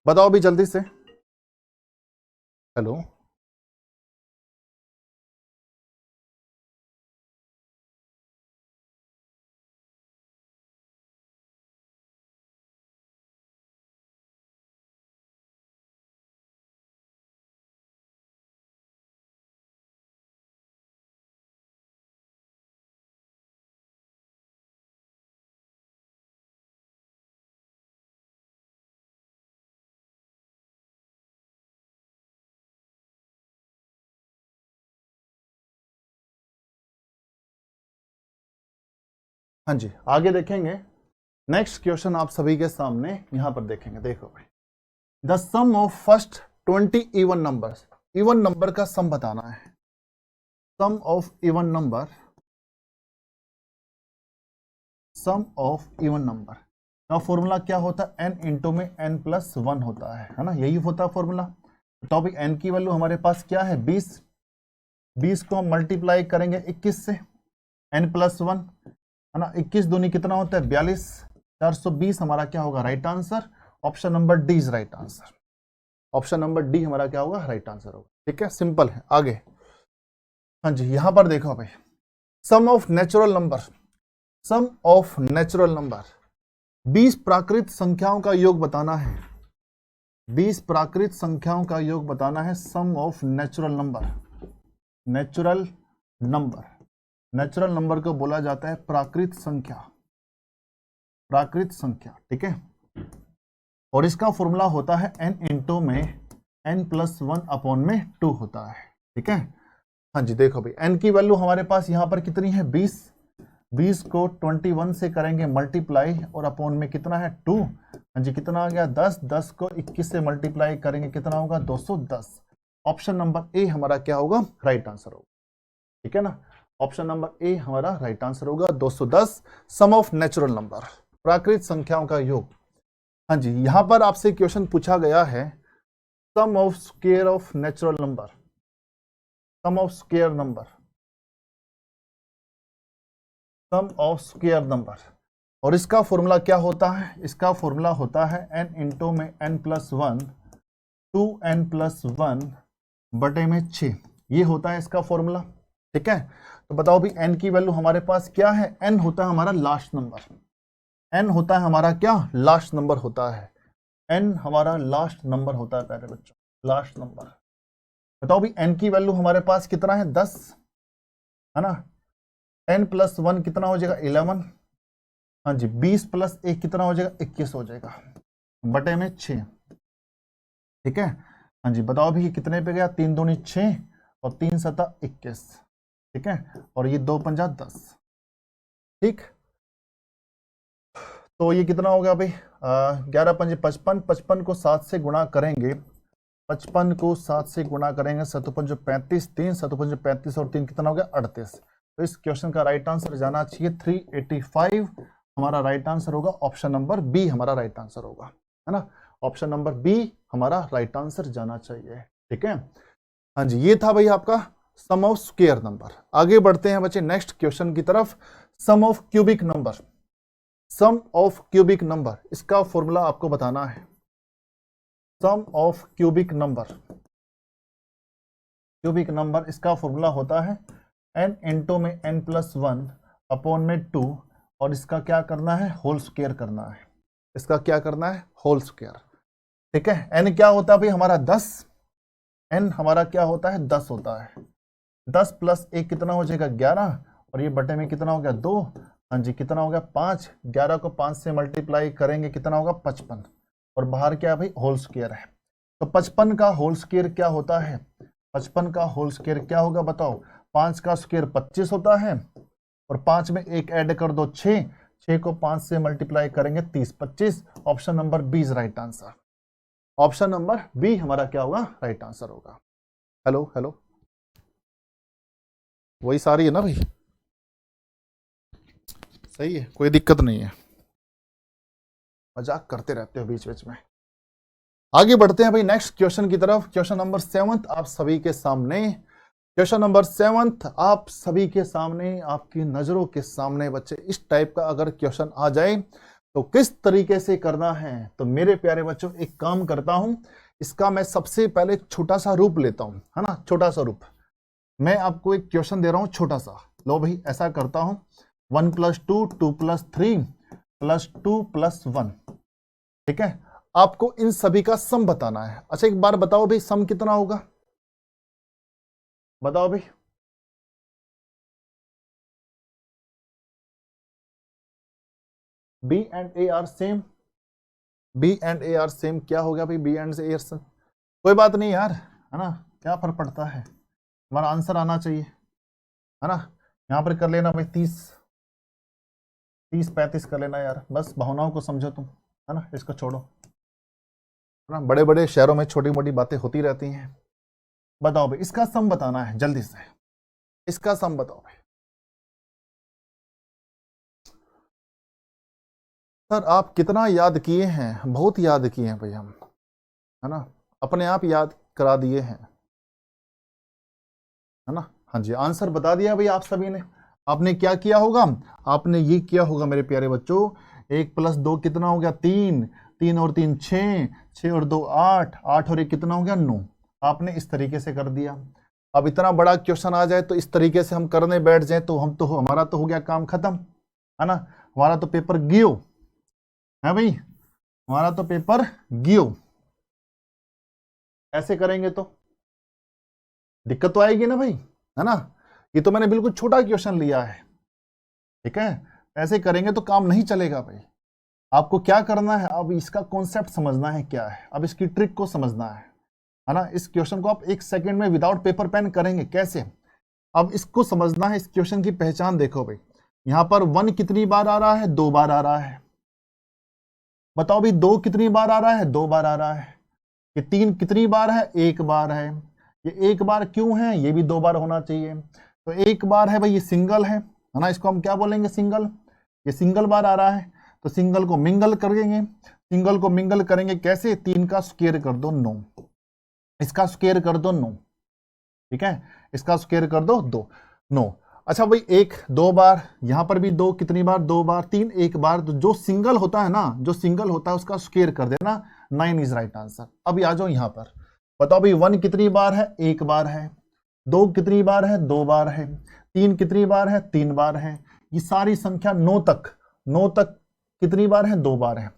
बताओ भी जल्दी से, हेलो, हाँ जी, आगे देखेंगे, नेक्स्ट क्वेश्चन आप सभी के सामने यहां पर देखेंगे, देखो भाई, the sum of first 20 even numbers, even number का सम बताना है, sum of even number, sum of even number का फॉर्मूला क्या होता है, n इंटू में n+1 होता है ना, यही होता है फॉर्मूला। टॉपिक n की वैल्यू हमारे पास क्या है, 20, 20 को हम मल्टीप्लाई करेंगे 21 से, n+1 है ना, 21 दूनी कितना होता है, 42, 420 हमारा क्या होगा, right answer, option number D is right answer, option number D हमारा क्या होगा, राइट आंसर होगा। ठीक है, सिंपल है। आगे, हाँ जी, यहां पर देखो भाई, sum of natural number, sum of natural number, 20 प्राकृत संख्याओं का योग बताना है, 20 प्राकृत संख्याओं का योग बताना है, sum of natural number, natural number, natural number को बोला जाता है प्राकृत संख्या, प्राकृत संख्या। ठीक है, और इसका फॉर्मूला होता है n इंटू में n+1 अपॉन में 2 होता है। ठीक है, हाँ जी, देखो भाई, n की वैल्यू हमारे पास यहां पर कितनी है, 20, 20 को 21 से करेंगे मल्टीप्लाई, और अपॉन में कितना है, 2, हाँ जी, कितना आ गया, 10, 10 को 21 से मल्टीप्लाई करेंगे कितना होगा, 210, ऑप्शन नंबर ए हमारा क्या होगा, राइट आंसर होगा। ठीक है ना, ऑप्शन नंबर ए हमारा राइट आंसर होगा, 210 सम ऑफ नेचुरल नंबर, प्राकृत संख्याओं का योग। हाँ जी, यहां पर आपसे क्वेश्चन पूछा गया है sum of square of natural number, sum of square number, sum of square number, और इसका फॉर्मूला क्या होता है? इसका फॉर्मूला होता है n इंटू में n+1 2n+1 बटे में 6, ये होता है इसका फॉर्मूला। ठीक है, तो बताओ भी n की वैल्यू हमारे पास क्या है? n होता है हमारा लास्ट नंबर, n होता है हमारा क्या? लास्ट नंबर होता है, n हमारा लास्ट नंबर होता है प्यारे बच्चों, लास्ट नंबर। बताओ भी n की वैल्यू हमारे पास कितना है? 10 है ना। n+1 कितना हो जाएगा? 11। हाँ जी, 20 + 1 कितना हो जाएगा? 21 हो जाएगा बटे में 6। ठीक है, हाँ जी, बताओ भी ये कितने पे गया? 3 दूनी 6 और 3 सता 21। ठीक है, और ये 2 पंजा 10। ठीक, तो ये कितना हो गया भाई? 11 पंजे 55, 55 को 7 से गुणा करेंगे, 55 को 7 से गुणा करेंगे, 7 पंजो 35, 3 7 पंजो 35 और 3 कितना हो गया? 38। तो इस क्वेश्चन का राइट आंसर जाना चाहिए 385। हमारा राइट आंसर होगा ऑप्शन नंबर बी, हमारा राइट आंसर होगा, है ना। ऑप्शन नंबर बी हमारा राइट आंसर जाना चाहिए। ठीक है, हाँ जी, ये था भाई आपका सम ऑफ स्क्वायर नंबर। आगे बढ़ते हैं बच्चे नेक्स्ट क्वेश्चन की तरफ। Sum of cubic number, sum of cubic number, इसका फॉर्मूला आपको बताना है। Sum of cubic number, cubic number इसका फॉर्मूला होता है n इंटू में n+1 अपॉन में 2, और इसका क्या करना है? होल स्क्वायर करना है। इसका क्या करना है? Whole square. ठीक है, n क्या होता है भाई हमारा? 10। n हमारा क्या होता है? 10 होता है। 10 + 1 कितना हो जाएगा? 11, और ये बटे में कितना हो गया? 2। हाँ जी, कितना हो गया? 5। 11 को 5 से मल्टीप्लाई करेंगे, कितना होगा? 55, और बाहर क्या है भाई? होल स्क्वायर है। तो 55 का होल स्क्वायर क्या होता है? 55 का होल स्क्वायर क्या होगा बताओ? 5 का स्क्वायर 25 होता है, और 5 में 1 ऐड कर दो 6, 6 को 5 से मल्टीप्लाई करेंगे 30, 25। Option number B is right answer. Option number B हमारा क्या होगा? राइट आंसर होगा। हेलो हेलो, वही सारी है ना भाई? सही है, कोई दिक्कत नहीं है, मजाक करते रहते हो बीच बीच में। आगे बढ़ते हैं भाई नेक्स्ट क्वेश्चन की तरफ। क्वेश्चन नंबर 7 आप सभी के सामने, क्वेश्चन नंबर 7 आप सभी के सामने, आपकी नजरों के सामने बच्चे। इस टाइप का अगर क्वेश्चन आ जाए तो किस तरीके से करना है? तो मेरे प्यारे बच्चों, एक काम करता हूं, इसका मैं सबसे पहले छोटा सा रूप लेता हूं, है ना। छोटा सा रूप, मैं आपको एक क्वेश्चन दे रहा हूं छोटा सा। लो भाई, ऐसा करता हूं, 1 + 2 2 + 3 + 2 + 1। ठीक है, आपको इन सभी का सम बताना है। अच्छा, एक बार बताओ भाई, सम कितना होगा? बताओ भाई। B and A are same, B and A are same. क्या हो गया भाई? B and A are same. कोई बात नहीं यार, है ना, क्या फर्क पड़ता है, हमारा आंसर आना चाहिए, है ना। यहां पर कर लेना भाई 30 30 35 कर लेना यार, बस भावनाओं को समझो तुम, है ना, इसको छोड़ो, है ना। बड़े बड़े शहरों में छोटी मोटी बातें होती रहती हैं। बताओ भाई, इसका सम बताना है जल्दी से, इसका सम बताओ भाई। सर आप कितना याद किए हैं? बहुत याद किए हैं भाई हम, है ना, अपने आप याद करा दिए हैं, है ना। हाँ जी, आंसर बता दिया भाई आप सभी ने। आपने क्या किया होगा? आपने ये किया होगा मेरे प्यारे बच्चों, 1 + 2 कितना हो गया? 3, 3 और 3 6, 6 और 2 8, 8 और 1 कितना हो गया? 9। आपने इस तरीके से कर दिया। अब इतना बड़ा क्वेश्चन आ जाए तो इस तरीके से हम करने बैठ जाए तो हम तो, हमारा तो हो गया काम खत्म, है ना। हमारा तो पेपर गियो है भाई, हमारा तो पेपर गियो। ऐसे करेंगे तो दिक्कत तो आएगी ना भाई, है ना। ये तो मैंने बिल्कुल छोटा क्वेश्चन लिया है, ठीक है। ऐसे करेंगे तो काम नहीं चलेगा भाई। आपको क्या करना है? अब इसका कॉन्सेप्ट समझना है क्या है, अब इसकी ट्रिक को समझना है ना। इस क्वेश्चन को आप 1 सेकंड में विदाउट पेपर पेन करेंगे कैसे? अब इसको समझना है। इस क्वेश्चन की पहचान देखो भाई, यहां पर 1 कितनी बार आ रहा है? 2 बार आ रहा है। बताओ भाई 2 कितनी बार आ रहा है? 2 बार आ रहा है। ये 3 कितनी बार है? 1 बार है। ये 1 बार क्यों है? ये भी 2 बार होना चाहिए। तो 1 बार है भाई, ये सिंगल है ना, इसको हम क्या बोलेंगे? सिंगल। ये सिंगल बार आ रहा है, तो सिंगल को मिंगल कर देंगे। सिंगल को मिंगल करेंगे कैसे, 3 का स्क्वायर कर दो 9, इसका स्क्वायर कर दो 9, ठीक है, इसका स्क्वायर कर दो 2 9। अच्छा भाई 1 2 बार, यहां पर भी 2, कितनी बार 2 बार, 3 1 बार, तो जो सिंगल होता है ना, जो सिंगल होता है उसका स्क्वायर कर देना, 9 इज राइट आंसर। अभी आ जाओ यहां पर, बताओ भाई 1 कितनी बार है, 1 बार है, 2 कितनी बार है, 2 बार है, 3 कितनी बार है, 3 बार है, ये सारी संख्या 9 तक कितनी बार है, 2 बार है,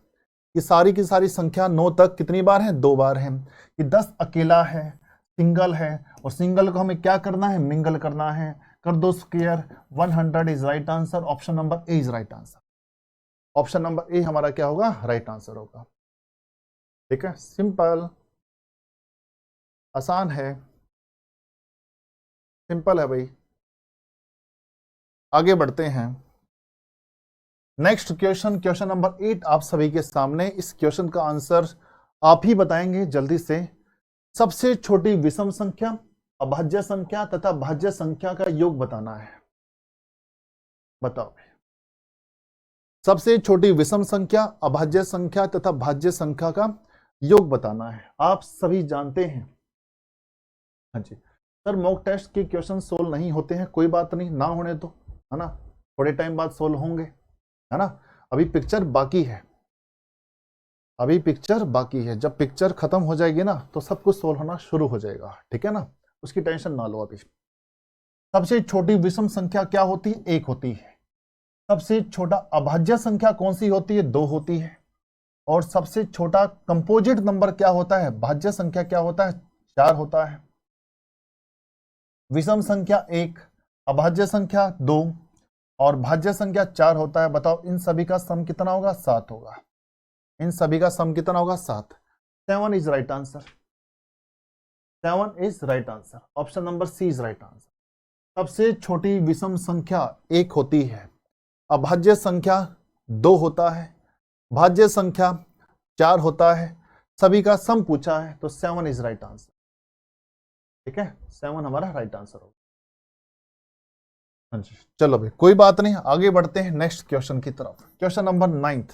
ये सारी की सारी संख्या 9 तक कितनी बार है, 2 बार है। ये 10 अकेला है, सिंगल है, और सिंगल को हमें क्या करना है, मिंगल करना है, कर दो square, 100 is right answer. Option number A is right answer, option number A हमारा क्या होगा, राइट आंसर होगा। ठीक है, सिंपल, आसान है, सिंपल है भाई। आगे बढ़ते हैं, नेक्स्ट क्वेश्चन, क्वेश्चन नंबर 8 आप सभी के सामने। इस क्वेश्चन का आंसर आप ही बताएंगे जल्दी से। सबसे छोटी विषम संख्या, अभाज्य संख्या तथा भाज्य संख्या का योग बताना है। बताओ, सबसे छोटी विषम संख्या, अभाज्य संख्या तथा भाज्य संख्या का योग बताना है। आप सभी जानते हैं, हाँ जी सर मॉक टेस्ट के क्वेश्चन सोल्व नहीं होते हैं, कोई बात नहीं, ना होने तो, है ना, थोड़े टाइम बाद सोल्व होंगे, है ना, अभी पिक्चर बाकी है, अभी पिक्चर बाकी है। जब पिक्चर खत्म हो जाएगी ना तो सब कुछ सोल्व होना शुरू हो जाएगा, ठीक है ना, उसकी टेंशन ना लो अभी। सबसे छोटी विषम संख्या क्या होती है, 1 होती है। सबसे छोटा अभाज्य संख्या कौन सी होती है, 2 होती है। और सबसे छोटा कंपोजिट नंबर क्या होता है, भाज्य संख्या क्या होता है, 4 होता है। विषम संख्या 1, अभाज्य संख्या 2 और भाज्य संख्या 4 होता है। बताओ इन सभी का सम कितना होगा, 7 होगा। इन सभी का सम कितना होगा, 7। 7 is right answer, 7 is right answer, option number C is right answer. सबसे छोटी विषम संख्या 1 होती है, अभाज्य संख्या 2 होता है, भाज्य संख्या 4 होता है, सभी का सम पूछा है, तो 7 इज राइट आंसर। ठीक है, 7 हमारा राइट आंसर होगा। हाँ जी, चलो भाई कोई बात नहीं, आगे बढ़ते हैं नेक्स्ट क्वेश्चन की तरफ। क्वेश्चन नंबर 9,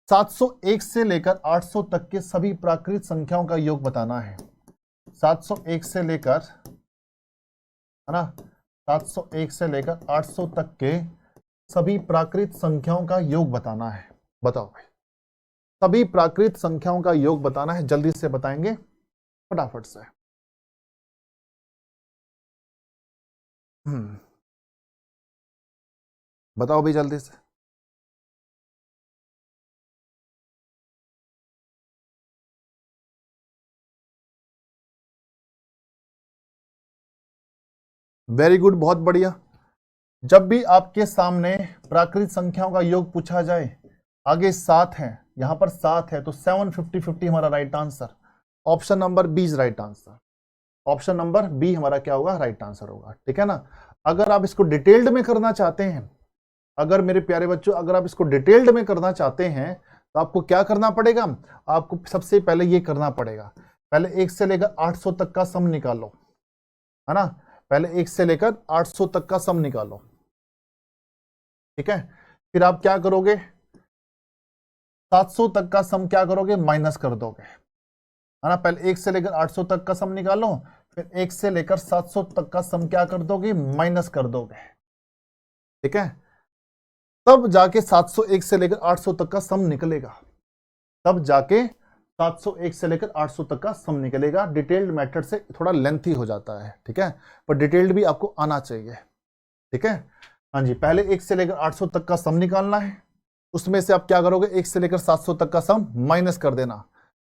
701 से लेकर 800 तक के सभी प्राकृत संख्याओं का योग बताना है। 701 से लेकर, है ना, 701 से लेकर 800 तक के सभी प्राकृत संख्याओं का योग बताना है। बताओ भाई, सभी प्राकृत संख्याओं का योग बताना है, जल्दी से बताएंगे फटाफट से। बताओ भाई जल्दी से। वेरी गुड, बहुत बढ़िया। जब भी आपके सामने प्राकृत संख्याओं का योग पूछा जाए, आगे 7 है, यहां पर 7 है, तो 7 50 50 हमारा right answer. Option number B is right answer, option number B हमारा क्या होगा, राइट आंसर होगा। ठीक है ना। अगर आप इसको डिटेल्ड में करना चाहते हैं, अगर मेरे प्यारे बच्चों अगर आप इसको डिटेल्ड में करना चाहते हैं तो आपको क्या करना पड़ेगा, आपको सबसे पहले ये करना पड़ेगा, पहले 1 से लेकर 800 तक का सम निकालो, है ना, पहले 1 से लेकर 800 तक का सम निकालो। ठीक है, फिर आप क्या करोगे, 700 तक का सम क्या करोगे, माइनस कर दोगे, है ना। पहले 1 से लेकर 800 तक का सम निकालो, फिर 1 से लेकर 700 तक का सम क्या कर दोगे, माइनस कर दोगे। ठीक है, तब जाके 701 से लेकर 800 तक का सम निकलेगा, तब जाके 701 से लेकर 800 तक का सम निकलेगा। डिटेल्ड मेथड से थोड़ा लेंथी हो जाता है, ठीक है, पर डिटेल्ड भी आपको आना चाहिए। ठीक है, हाँ जी, पहले 1 से लेकर 800 तक का सम निकालना है, उसमें से आप क्या करोगे, 1 से लेकर 700 तक का सम माइनस कर देना,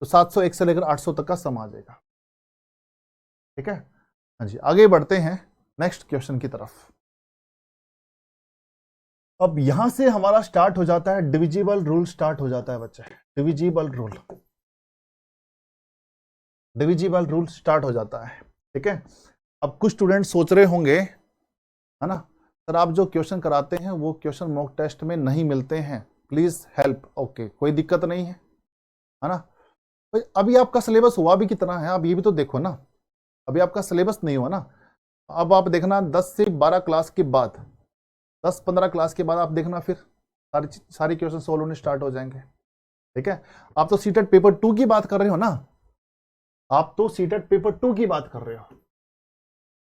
तो 701 से लेकर 800 तक का सम आ जाएगा। ठीक है, हाँ जी, आगे बढ़ते हैं नेक्स्ट क्वेश्चन की तरफ। अब यहां से हमारा स्टार्ट हो जाता है डिविजिबल रूल, स्टार्ट हो जाता है बच्चे, divisible rule, divisible rule start हो जाता है। ठीक है, अब कुछ स्टूडेंट सोच रहे होंगे, है ना, सर आप जो क्वेश्चन कराते हैं वो क्वेश्चन मॉक टेस्ट में नहीं मिलते हैं, प्लीज हेल्प। ओके, कोई दिक्कत नहीं है ना। अभी आपका सिलेबस हुआ भी कितना है, आप ये भी तो देखो ना, अभी आपका सिलेबस नहीं हुआ ना। अब आप देखना 10 से 12 क्लास के बाद, 10-15 क्लास के बाद आप देखना, फिर सारी क्वेश्चन सोल्व होने स्टार्ट हो जाएंगे। ठीक है, आप तो सीटेट पेपर 2 की बात कर रहे हो ना, आप तो सीटेट पेपर 2 की बात कर रहे हो,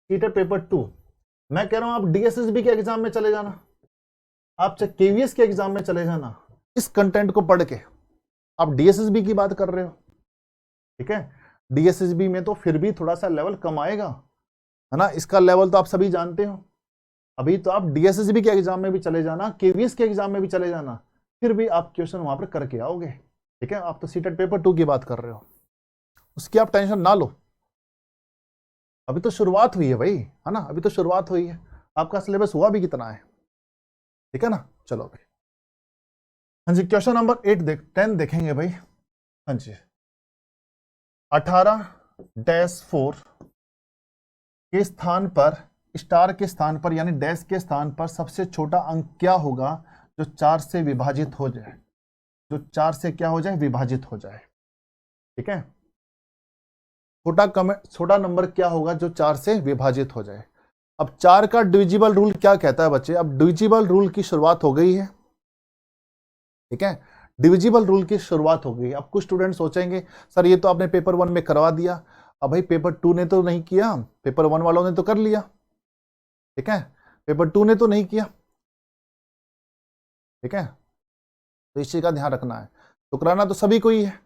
सीटेट पेपर 2। मैं कह रहा हूं आप डीएसएसबी के एग्जाम में चले जाना, आप चाहे केवीएस के एग्जाम में चले जाना, इस कंटेंट को पढ़ के आप डीएसएसबी की बात कर रहे हो। ठीक है, डीएसएसबी में तो फिर भी थोड़ा सा लेवल कम आएगा, है ना, इसका लेवल तो आप सभी जानते हो। अभी तो आप डीएसएसबी के एग्जाम में भी चले जाना, केवीएस के एग्जाम में भी चले जाना, फिर भी आप क्वेश्चन वहां पर करके आओगे। ठीक है, आप तो सीटेट पेपर 2 की बात कर रहे हो, उसकी आप टेंशन ना लो, अभी तो शुरुआत हुई है भाई, है ना, अभी तो शुरुआत हुई है, आपका सिलेबस हुआ भी कितना है। ठीक है ना, चलो भाई, हाँ जी, क्वेश्चन नंबर 10 देखेंगे भाई। हाँ जी, 18-4 के स्थान पर, स्टार के स्थान पर यानी डैश के स्थान पर सबसे छोटा अंक क्या होगा जो 4 से विभाजित हो जाए, जो 4 से क्या हो जाए, विभाजित हो जाए। ठीक है, छोटा नंबर क्या होगा जो 4 से विभाजित हो जाए। अब 4 का डिविजिबल रूल क्या कहता है बच्चे, अब डिविजिबल रूल की शुरुआत हो गई है। ठीक है, डिविजिबल रूल की शुरुआत हो गई। अब कुछ स्टूडेंट सोचेंगे सर ये तो आपने पेपर 1 में करवा दिया, अब भाई पेपर 2 ने तो नहीं किया, पेपर 1 वालों ने तो कर लिया। ठीक है, पेपर 2 ने तो नहीं किया। ठीक है, तो इस चीज का ध्यान रखना है, तो कराना तो सभी को ही है।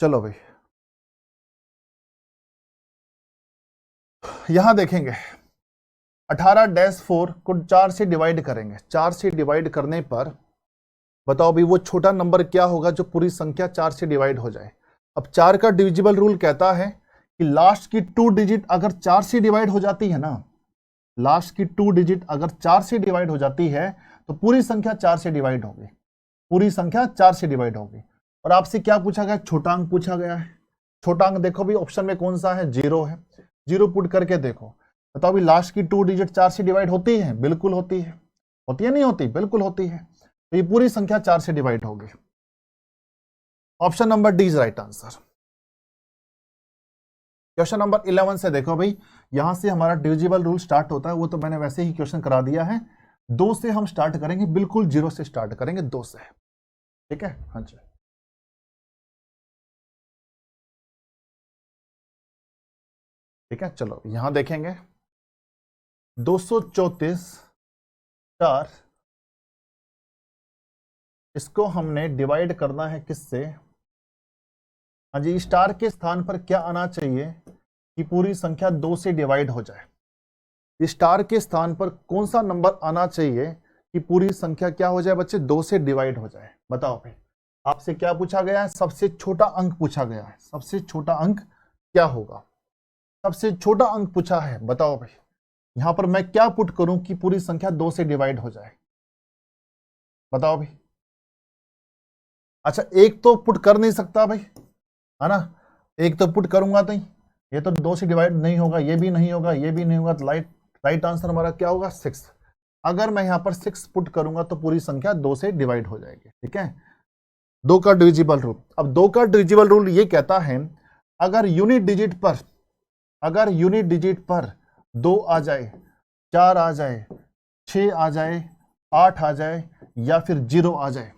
चलो भाई, यहां देखेंगे 18-4 को 4 से डिवाइड करेंगे, 4 से डिवाइड करने पर बताओ भाई वो छोटा नंबर क्या होगा जो पूरी संख्या 4 से डिवाइड हो जाए। अब 4 का डिविजिबल रूल कहता है कि लास्ट की 2 डिजिट अगर 4 से डिवाइड हो जाती है ना, लास्ट की 2 डिजिट अगर 4 से डिवाइड हो जाती है तो पूरी संख्या 4 से डिवाइड होगी, पूरी संख्या 4 से डिवाइड होगी। और आपसे क्या पूछा गया, छोटा अंक पूछा गया है। छोटा अंक देखो भी ऑप्शन में कौन सा है, 0 है, 0 पुट करके देखो, बताओ भी लास्ट की 2 डिजिट 4 से डिवाइड होती है, बिल्कुल होती है, होती है नहीं होती, बिल्कुल होती है, तो ये पूरी संख्या 4 से डिवाइड होगी। Option number D is right answer. Question number 11 से देखो भाई, यहां से हमारा डिविजिबल रूल स्टार्ट होता है, वो तो मैंने वैसे ही क्वेश्चन करा दिया है। 2 से हम स्टार्ट करेंगे, बिल्कुल 0 से स्टार्ट करेंगे, 2 से। ठीक है, हाँ जी, ठीक है, चलो यहां देखेंगे 234 4, इसको हमने डिवाइड करना है किससे, हाँ जी, स्टार के स्थान पर क्या आना चाहिए कि पूरी संख्या 2 से डिवाइड हो जाए। स्टार के स्थान पर कौन सा नंबर आना चाहिए कि पूरी संख्या क्या हो जाए बच्चे, 2 से डिवाइड हो जाए। बताओ भाई, आपसे क्या पूछा गया है, सबसे छोटा अंक पूछा गया है, सबसे छोटा अंक क्या होगा, सबसे छोटा अंक पूछा है। बताओ भाई, यहां पर मैं क्या पुट करूं कि पूरी संख्या 2 से डिवाइड हो जाए, बताओ भाई। अच्छा, एक तो पुट कर नहीं सकता भाई, है ना, एक तो पुट करूंगा तो ये तो 2 से डिवाइड नहीं होगा, ये भी नहीं होगा, ये भी नहीं होगा, तो राइट आंसर हमारा क्या होगा, 6। अगर मैं यहां पर 6 पुट करूंगा तो पूरी संख्या 2 से डिवाइड हो जाएगी। ठीक है, 2 का डिविजिबल रूल। अब 2 का डिविजिबल रूल ये कहता है अगर यूनिट डिजिट पर, अगर यूनिट डिजिट पर 2 आ जाए, 4 आ जाए, 6 आ जाए, 8 आ जाए या फिर 0 आ जाए,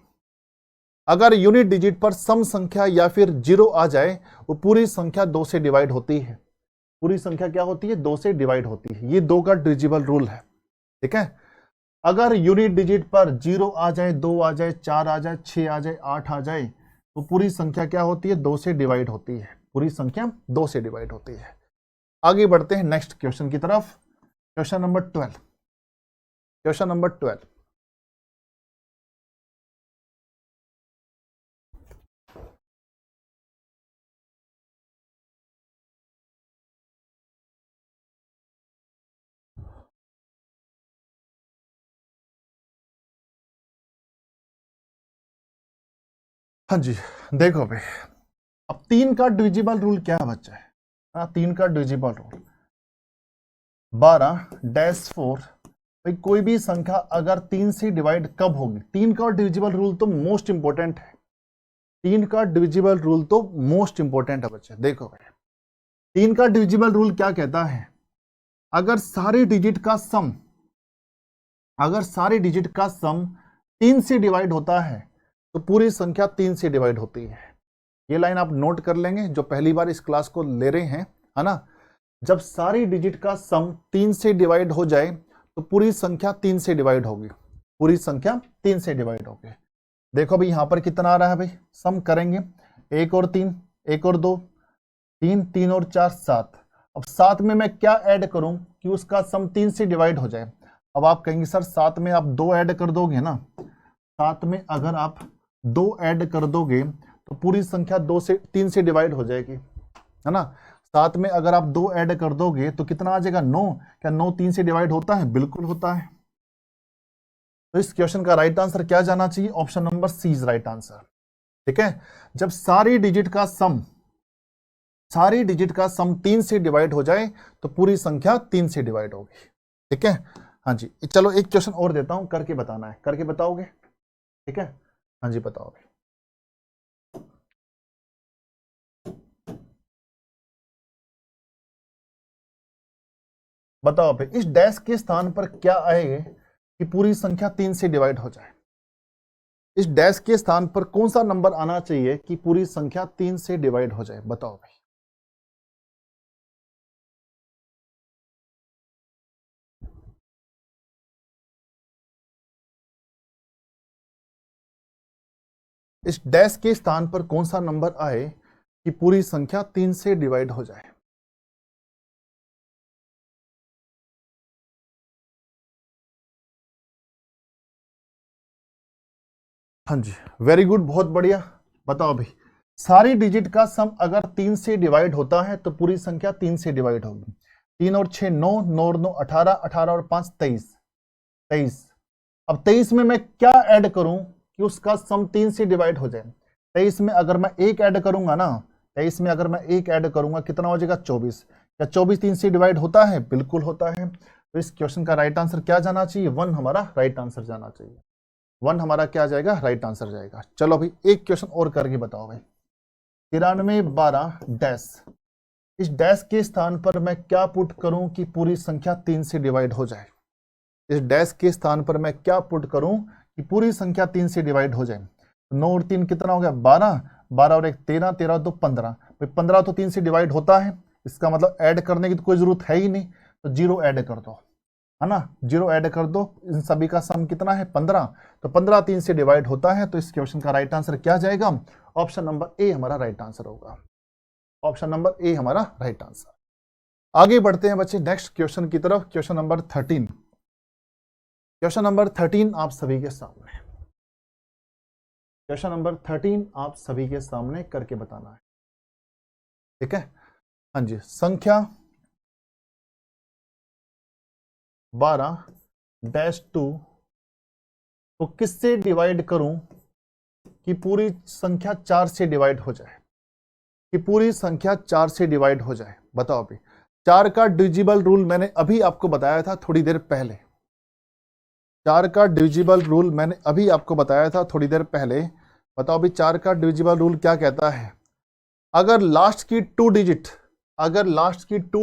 अगर यूनिट डिजिट पर सम संख्या या फिर 0 आ जाए, वो पूरी संख्या 2 से डिवाइड होती है, पूरी संख्या क्या होती है, 2 से डिवाइड होती है। ये 2 का डिविजिबल रूल है। ठीक है, अगर यूनिट डिजिट पर 0 आ जाए, 2 आ जाए, 4 आ जाए, 6 आ जाए, 8 आ जाए, तो पूरी संख्या क्या होती है, 2 से डिवाइड होती है, पूरी संख्या 2 से डिवाइड होती है। आगे बढ़ते हैं नेक्स्ट क्वेश्चन की तरफ। क्वेश्चन नंबर 12, क्वेश्चन नंबर 12, हाँ जी, देखो भाई, अब 3 का डिविजिबल रूल क्या बच्चा है, हाँ 3 का डिविजिबल रूल 12-4, भाई कोई भी संख्या अगर 3 से डिवाइड कब होगी, 3 का डिविजिबल रूल तो मोस्ट इंपॉर्टेंट है, 3 का डिविजिबल रूल तो मोस्ट इंपॉर्टेंट है बच्चे। देखो भाई, 3 का डिविजिबल रूल क्या कहता है, अगर सारे डिजिट का सम, अगर सारे डिजिट का सम 3 से डिवाइड होता है तो पूरी संख्या 3 से डिवाइड होती है। ये लाइन आप नोट कर लेंगे जो पहली बार इस क्लास को ले रहे हैं, है ना। जब सारी डिजिट का सम 3 से डिवाइड हो जाए तो पूरी संख्या 3 से डिवाइड होगी, पूरी संख्या 3 से डिवाइड होगी। देखो भाई यहां पर कितना आ रहा है भाई, सम करेंगे 1 और 3, 1 और 2 3, 3 और 4 7। अब 7 में मैं क्या ऐड करूं कि उसका सम 3 से डिवाइड हो जाए। अब आप कहेंगे सर 7 में आप 2 ऐड कर दोगे ना, 7 में अगर आप 2 ऐड कर दोगे तो पूरी संख्या 3 से डिवाइड हो जाएगी, है ना। 7 में अगर आप 2 ऐड कर दोगे तो कितना आ जाएगा 9। क्या 9 3 से डिवाइड होता है? बिल्कुल होता है। तो इस क्वेश्चन का राइट आंसर क्या जाना चाहिए? Option number C is right answer. ठीक है, जब सारी डिजिट का सम 3 से डिवाइड हो जाए तो पूरी संख्या 3 से डिवाइड होगी। ठीक है, हाँ जी। चलो एक क्वेश्चन और देता हूं, करके बताना है, करके बताओगे? ठीक है, हाँ जी बताओ भाई। बताओ भाई, इस डैश के स्थान पर क्या आए कि पूरी संख्या 3 से डिवाइड हो जाए? इस डैश के स्थान पर कौन सा नंबर आना चाहिए कि पूरी संख्या 3 से डिवाइड हो जाए? बताओ भाई। इस डैश के स्थान पर कौन सा नंबर आए कि पूरी संख्या 3 से डिवाइड हो जाए? हाँ जी, वेरी गुड, बहुत बढ़िया। बताओ भाई, सारी डिजिट का सम अगर 3 से डिवाइड होता है तो पूरी संख्या 3 से डिवाइड होगी। 3 और 6 9, 9 और 9 18, 18 और 5 23, 23। अब 23 में मैं क्या ऐड करूं कि उसका सम 3 से डिवाइड हो जाए? 23 में अगर मैं 1 ऐड करूंगा ना, 23 में अगर मैं 1 ऐड करूंगा कितना हो जाएगा? 24। क्या 24 3 से डिवाइड होता है? बिल्कुल होता है। तो इस क्वेश्चन का राइट आंसर क्या जाना चाहिए? 1 हमारा राइट आंसर जाना चाहिए। 1 हमारा क्या जाएगा? राइट आंसर जाएगा। चलो भाई एक क्वेश्चन और करके बताओ भाई। 93 12 डैश, इस डैश के स्थान पर मैं क्या पुट करूं कि पूरी संख्या 3 से डिवाइड हो जाए? इस डैश के स्थान पर मैं क्या पुट करूं कि पूरी संख्या 3 से डिवाइड हो जाए? 9 और 3 कितना हो गया? 12, 12 और 1 13, 13 और 2 15। भाई 15 तो 3 से डिवाइड होता है, इसका मतलब ऐड करने की तो कोई जरूरत है ही नहीं, तो 0 ऐड कर दो, है ना। 0 ऐड कर दो, इन सभी का सम कितना है? 15। तो 15 3 से डिवाइड होता है। तो इस क्वेश्चन का राइट आंसर क्या जाएगा? ऑप्शन नंबर ए हमारा राइट आंसर होगा। ऑप्शन नंबर ए हमारा राइट आंसर। आगे बढ़ते हैं बच्चे नेक्स्ट क्वेश्चन की तरफ। Question number 13। क्वेश्चन नंबर 13 आप सभी के सामने, क्वेश्चन नंबर 13 आप सभी के सामने करके बताना है। ठीक है, हाँ जी। संख्या 12 डैश 2 को किससे डिवाइड करूं कि पूरी संख्या 4 से डिवाइड हो जाए? कि पूरी संख्या 4 से डिवाइड हो जाए। बताओ अभी। 4 का डिविजिबल रूल मैंने अभी आपको बताया था थोड़ी देर पहले। 4 का डिविजिबल रूल मैंने अभी आपको बताया था थोड़ी देर पहले। बताओ अभी 4 का डिविजिबल रूल क्या कहता है? अगर लास्ट की 2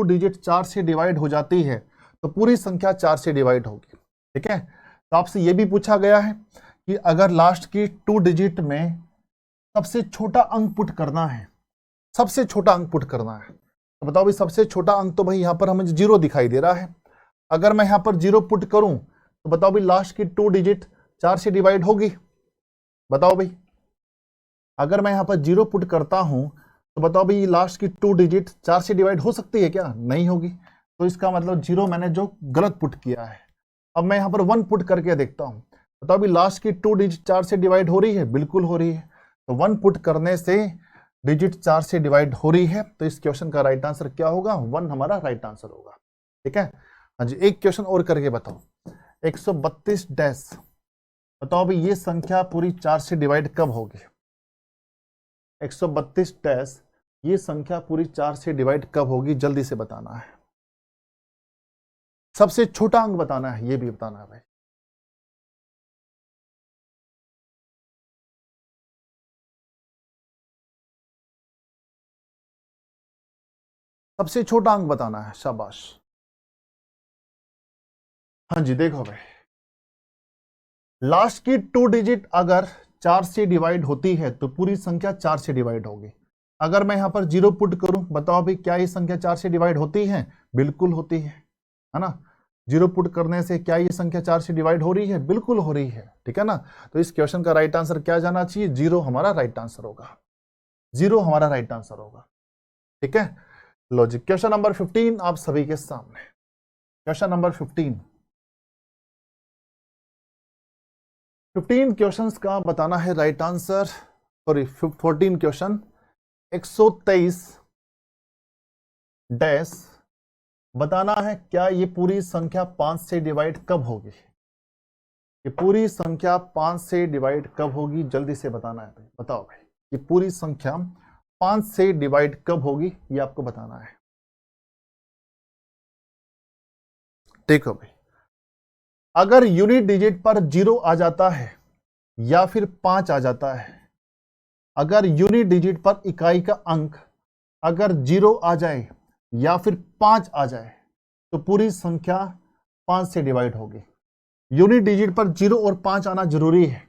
डिजिट 4 से डिवाइड हो जाती है तो पूरी संख्या 4 से डिवाइड होगी। ठीक है, तो आपसे यह भी पूछा गया है कि अगर लास्ट की 2 डिजिट में सबसे छोटा अंक पुट करना है, सबसे छोटा अंक पुट करना है, तो बताओ भाई सबसे छोटा अंक तो भाई यहां पर हमें 0 दिखाई दे रहा है। अगर मैं यहां पर 0 पुट करूं तो बताओ भाई लास्ट की 2 डिजिट 4 से डिवाइड होगी? बताओ भाई, अगर मैं यहां पर 0 पुट करता हूं तो बताओ भाई लास्ट की 2 डिजिट 4 से डिवाइड हो सकती है क्या? नहीं होगी। तो इसका मतलब 0 मैंने जो गलत पुट किया है। अब मैं यहां पर 1 पुट करके देखता हूं, बताओ भाई लास्ट की 2 डिजिट 4 से डिवाइड हो रही है? बिल्कुल हो रही है। तो 1 पुट करने से डिजिट 4 से डिवाइड हो रही है। तो इस क्वेश्चन का राइट आंसर क्या होगा? 1 हमारा राइट आंसर होगा। ठीक है, हाँ जी। एक क्वेश्चन और करके बताओ। 132 डैश, बताओ भाई ये संख्या पूरी 4 से डिवाइड कब होगी? 132 डैश, ये संख्या पूरी 4 से डिवाइड कब होगी? जल्दी से बताना है। सबसे छोटा अंक बताना है, ये भी बताना है भाई। सबसे छोटा अंक बताना है, शाबाश। हाँ जी, देखो भाई, लास्ट की 2 डिजिट अगर 4 से डिवाइड होती है तो पूरी संख्या 4 से डिवाइड होगी। अगर मैं यहाँ पर 0 पुट करूं, बताओ भाई क्या ये संख्या 4 से डिवाइड होती है? बिल्कुल होती है ना। 0 पुट करने से क्या ये संख्या 4 से डिवाइड हो रही है? बिल्कुल हो रही है, ठीक है ना। तो इस क्वेश्चन का राइट आंसर क्या जाना चाहिए? 0 हमारा राइट आंसर होगा, 0 हमारा राइट आंसर होगा, ठीक है। लॉजिक क्वेश्चन नंबर 15 आप सभी के सामने। क्वेश्चन नंबर 15 क्वेश्चंस का बताना है right answer. Sorry 14 question. 123 dash बताना है क्या ये पूरी संख्या 5 से डिवाइड कब होगी? ये पूरी संख्या 5 से डिवाइड कब होगी? जल्दी से बताना है भाई, बताओ भाई ये पूरी संख्या 5 से डिवाइड कब होगी, ये आपको बताना है। देखो भाई, अगर यूनिट डिजिट पर 0 आ जाता है या फिर 5 आ जाता है, अगर यूनिट डिजिट पर इकाई का अंक अगर 0 आ जाए या फिर 5 आ जाए तो पूरी संख्या 5 से डिवाइड होगी। यूनिट डिजिट पर 0 और 5 आना जरूरी है,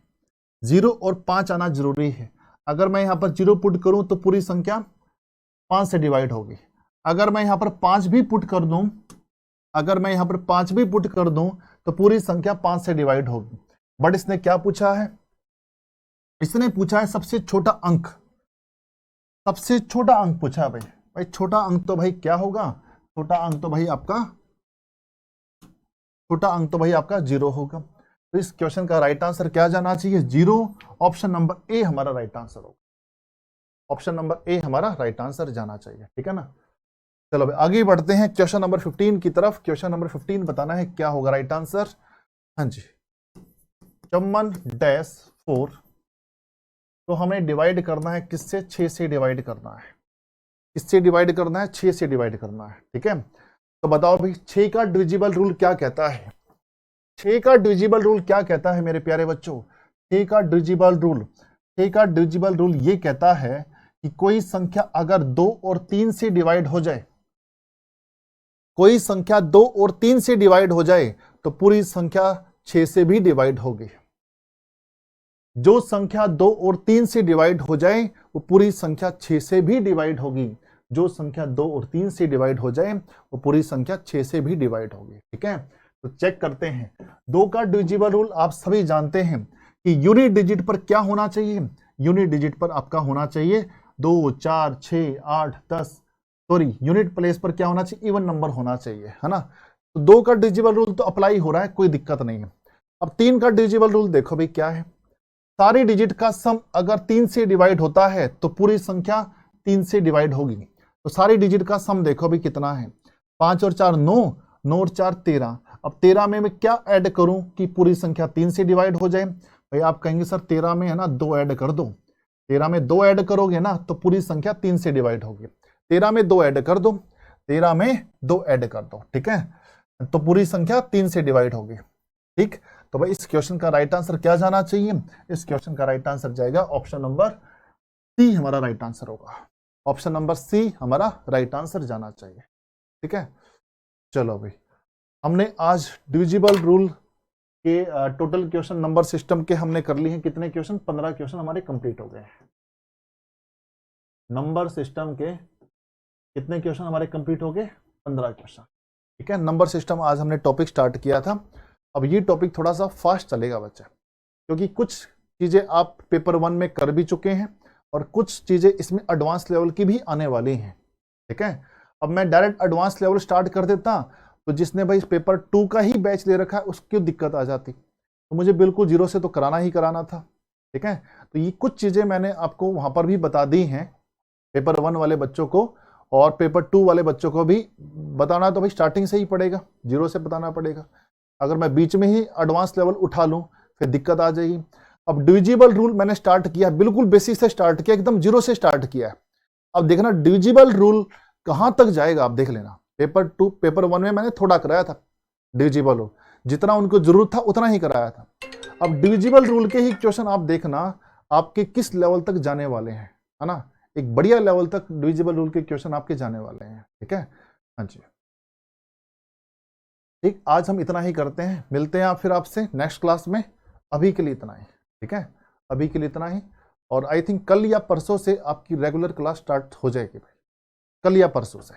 0 और 5 आना जरूरी है। अगर मैं यहां पर 0 पुट करूं तो पूरी संख्या 5 से डिवाइड होगी। अगर मैं यहां पर 5 भी पुट कर दूं, अगर मैं यहां पर 5 भी पुट कर दूं तो पूरी संख्या 5 से डिवाइड होगी। बट इसने क्या पूछा है? इसने पूछा है सबसे छोटा अंक, सबसे छोटा अंक पूछा है भाई छोटा अंक तो भाई क्या होगा? छोटा अंक तो भाई आपका, छोटा अंक तो भाई आपका 0 होगा। तो इस क्वेश्चन का राइट आंसर क्या जाना चाहिए? 0। ऑप्शन नंबर ए हमारा राइट आंसर होगा, ऑप्शन नंबर ए हमारा राइट आंसर जाना चाहिए, ठीक है ना। चलो भाई आगे बढ़ते हैं क्वेश्चन नंबर 15 की तरफ। क्वेश्चन नंबर 15 बताना है क्या होगा राइट आंसर। हाँ जी, 54-4 तो हमें डिवाइड करना है किससे? 6 से डिवाइड करना है। किससे डिवाइड करना है? 6 से डिवाइड करना है, ठीक है। तो बताओ भाई 6 का डिविजिबल रूल क्या कहता है? 6 का डिविजिबल रूल क्या कहता है मेरे प्यारे बच्चों? 6 का डिविजिबल रूल, 6 का डिविजिबल रूल ये कहता है कि कोई संख्या अगर 2 और 3 से डिवाइड हो जाए, कोई संख्या 2 और 3 से डिवाइड हो जाए तो पूरी संख्या 6 से भी डिवाइड होगी। जो संख्या 2 और 3 से डिवाइड हो जाए वो पूरी संख्या 6 से भी डिवाइड होगी। जो संख्या 2 और 3 से डिवाइड हो जाए वो पूरी संख्या 6 से भी डिवाइड होगी, ठीक है। तो चेक करते हैं। 2 का डिविजिबल रूल आप सभी जानते हैं कि यूनिट डिजिट पर क्या होना चाहिए? यूनिट डिजिट पर आपका होना चाहिए 2, 4, 6, 8, 10, सॉरी यूनिट प्लेस पर क्या होना चाहिए? इवन नंबर होना चाहिए, है ना। तो 2 का डिविजिबल रूल तो अप्लाई हो रहा है, कोई दिक्कत नहीं है। अब 3 का डिविजिबल रूल देखो भाई क्या है। सारी डिजिट का सम अगर 3 से डिवाइड होता है तो पूरी संख्या 3 से डिवाइड होगी। तो सारी डिजिट का सम देखो भाई कितना है? 5 और 4 9, 9 और 4 13। अब 13 में मैं क्या ऐड करूं कि पूरी संख्या 3 से डिवाइड हो जाए? भाई आप कहेंगे सर 13 में है ना 2 ऐड कर दो। 13 में 2 ऐड करोगे ना तो पूरी संख्या 3 से डिवाइड होगी। 13 में 2 ऐड कर दो, 13 में 2 ऐड कर दो, ठीक है। तो पूरी संख्या 3 से डिवाइड होगी, ठीक। तो भाई इस क्वेश्चन का राइट आंसर क्या जाना चाहिए? इस क्वेश्चन का राइट आंसर जाएगा ऑप्शन नंबर सी हमारा राइट आंसर होगा। ऑप्शन नंबर सी हमारा राइट आंसर जाना चाहिए, ठीक है। चलो भाई हमने आज डिविजिबल रूल के टोटल क्वेश्चन नंबर सिस्टम के हमने कर लिए हैं कितने क्वेश्चन? 15 क्वेश्चन हमारे कंप्लीट हो गए हैं। नंबर सिस्टम के कितने क्वेश्चन हमारे कंप्लीट हो गए? 15 क्वेश्चन, ठीक है। नंबर सिस्टम आज हमने टॉपिक स्टार्ट किया था। अब ये टॉपिक थोड़ा सा फास्ट चलेगा बच्चा, क्योंकि कुछ चीजें आप पेपर 1 में कर भी चुके हैं और कुछ चीजें इसमें एडवांस लेवल की भी आने वाली हैं, ठीक है। अब मैं डायरेक्ट एडवांस लेवल स्टार्ट कर देता तो जिसने भाई पेपर 2 का ही बैच ले रखा है उसकी दिक्कत आ जाती, तो मुझे बिल्कुल 0 से तो कराना ही कराना था, ठीक है। तो ये कुछ चीजें मैंने आपको वहां पर भी बता दी हैं पेपर 1 वाले बच्चों को, और पेपर 2 वाले बच्चों को भी बताना तो भाई स्टार्टिंग से ही पड़ेगा, 0 से बताना पड़ेगा। अगर मैं बीच में ही एडवांस लेवल उठा लूं फिर दिक्कत आ जाएगी। अब डिविजिबल रूल मैंने स्टार्ट किया, बिल्कुल बेसिक से स्टार्ट किया, एकदम 0 से स्टार्ट किया है। अब देखना डिविजिबल रूल कहां तक जाएगा, आप देख लेना। पेपर 1 में मैंने थोड़ा कराया था डिविजिबल रूल, जितना उनको जरूरत था उतना ही कराया था। अब डिविजिबल रूल के ही क्वेश्चन आप देखना आपके किस लेवल तक जाने वाले हैं, है ना। एक बढ़िया लेवल तक डिविजिबल रूल के क्वेश्चन आपके जाने वाले हैं, ठीक है। हाँ जी ठीक, आज हम इतना ही करते हैं, मिलते हैं आप फिर आपसे नेक्स्ट क्लास में। अभी के लिए इतना ही, ठीक है। अभी के लिए इतना ही। और आई थिंक कल या परसों से आपकी रेगुलर क्लास स्टार्ट हो जाएगी भाई, कल या परसों से।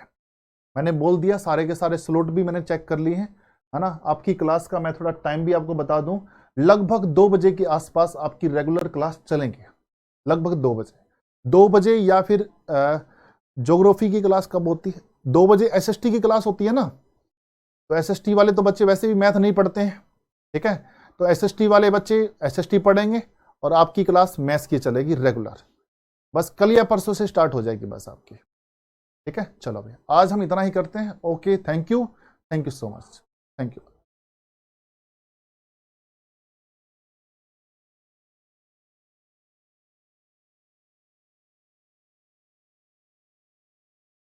मैंने बोल दिया, सारे के सारे स्लॉट भी मैंने चेक कर लिए हैं, है ना। आपकी क्लास का मैं थोड़ा टाइम भी आपको बता दूं, लगभग 2 बजे के आसपास आपकी रेगुलर क्लास चलेंगे, लगभग 2 बजे। 2 बजे या फिर ज्योग्राफी की क्लास कब होती है? 2 बजे एसएसटी की क्लास होती है ना। तो एसएसटी वाले तो बच्चे वैसे भी मैथ नहीं पढ़ते हैं, ठीक है। तो एसएसटी वाले बच्चे एसएसटी पढ़ेंगे और आपकी क्लास मैथ्स की चलेगी रेगुलर। बस कल या परसों से स्टार्ट हो जाएगी बस आपकी, ठीक है। चलो भैया आज हम इतना ही करते हैं। Okay, thank you so much, thank you.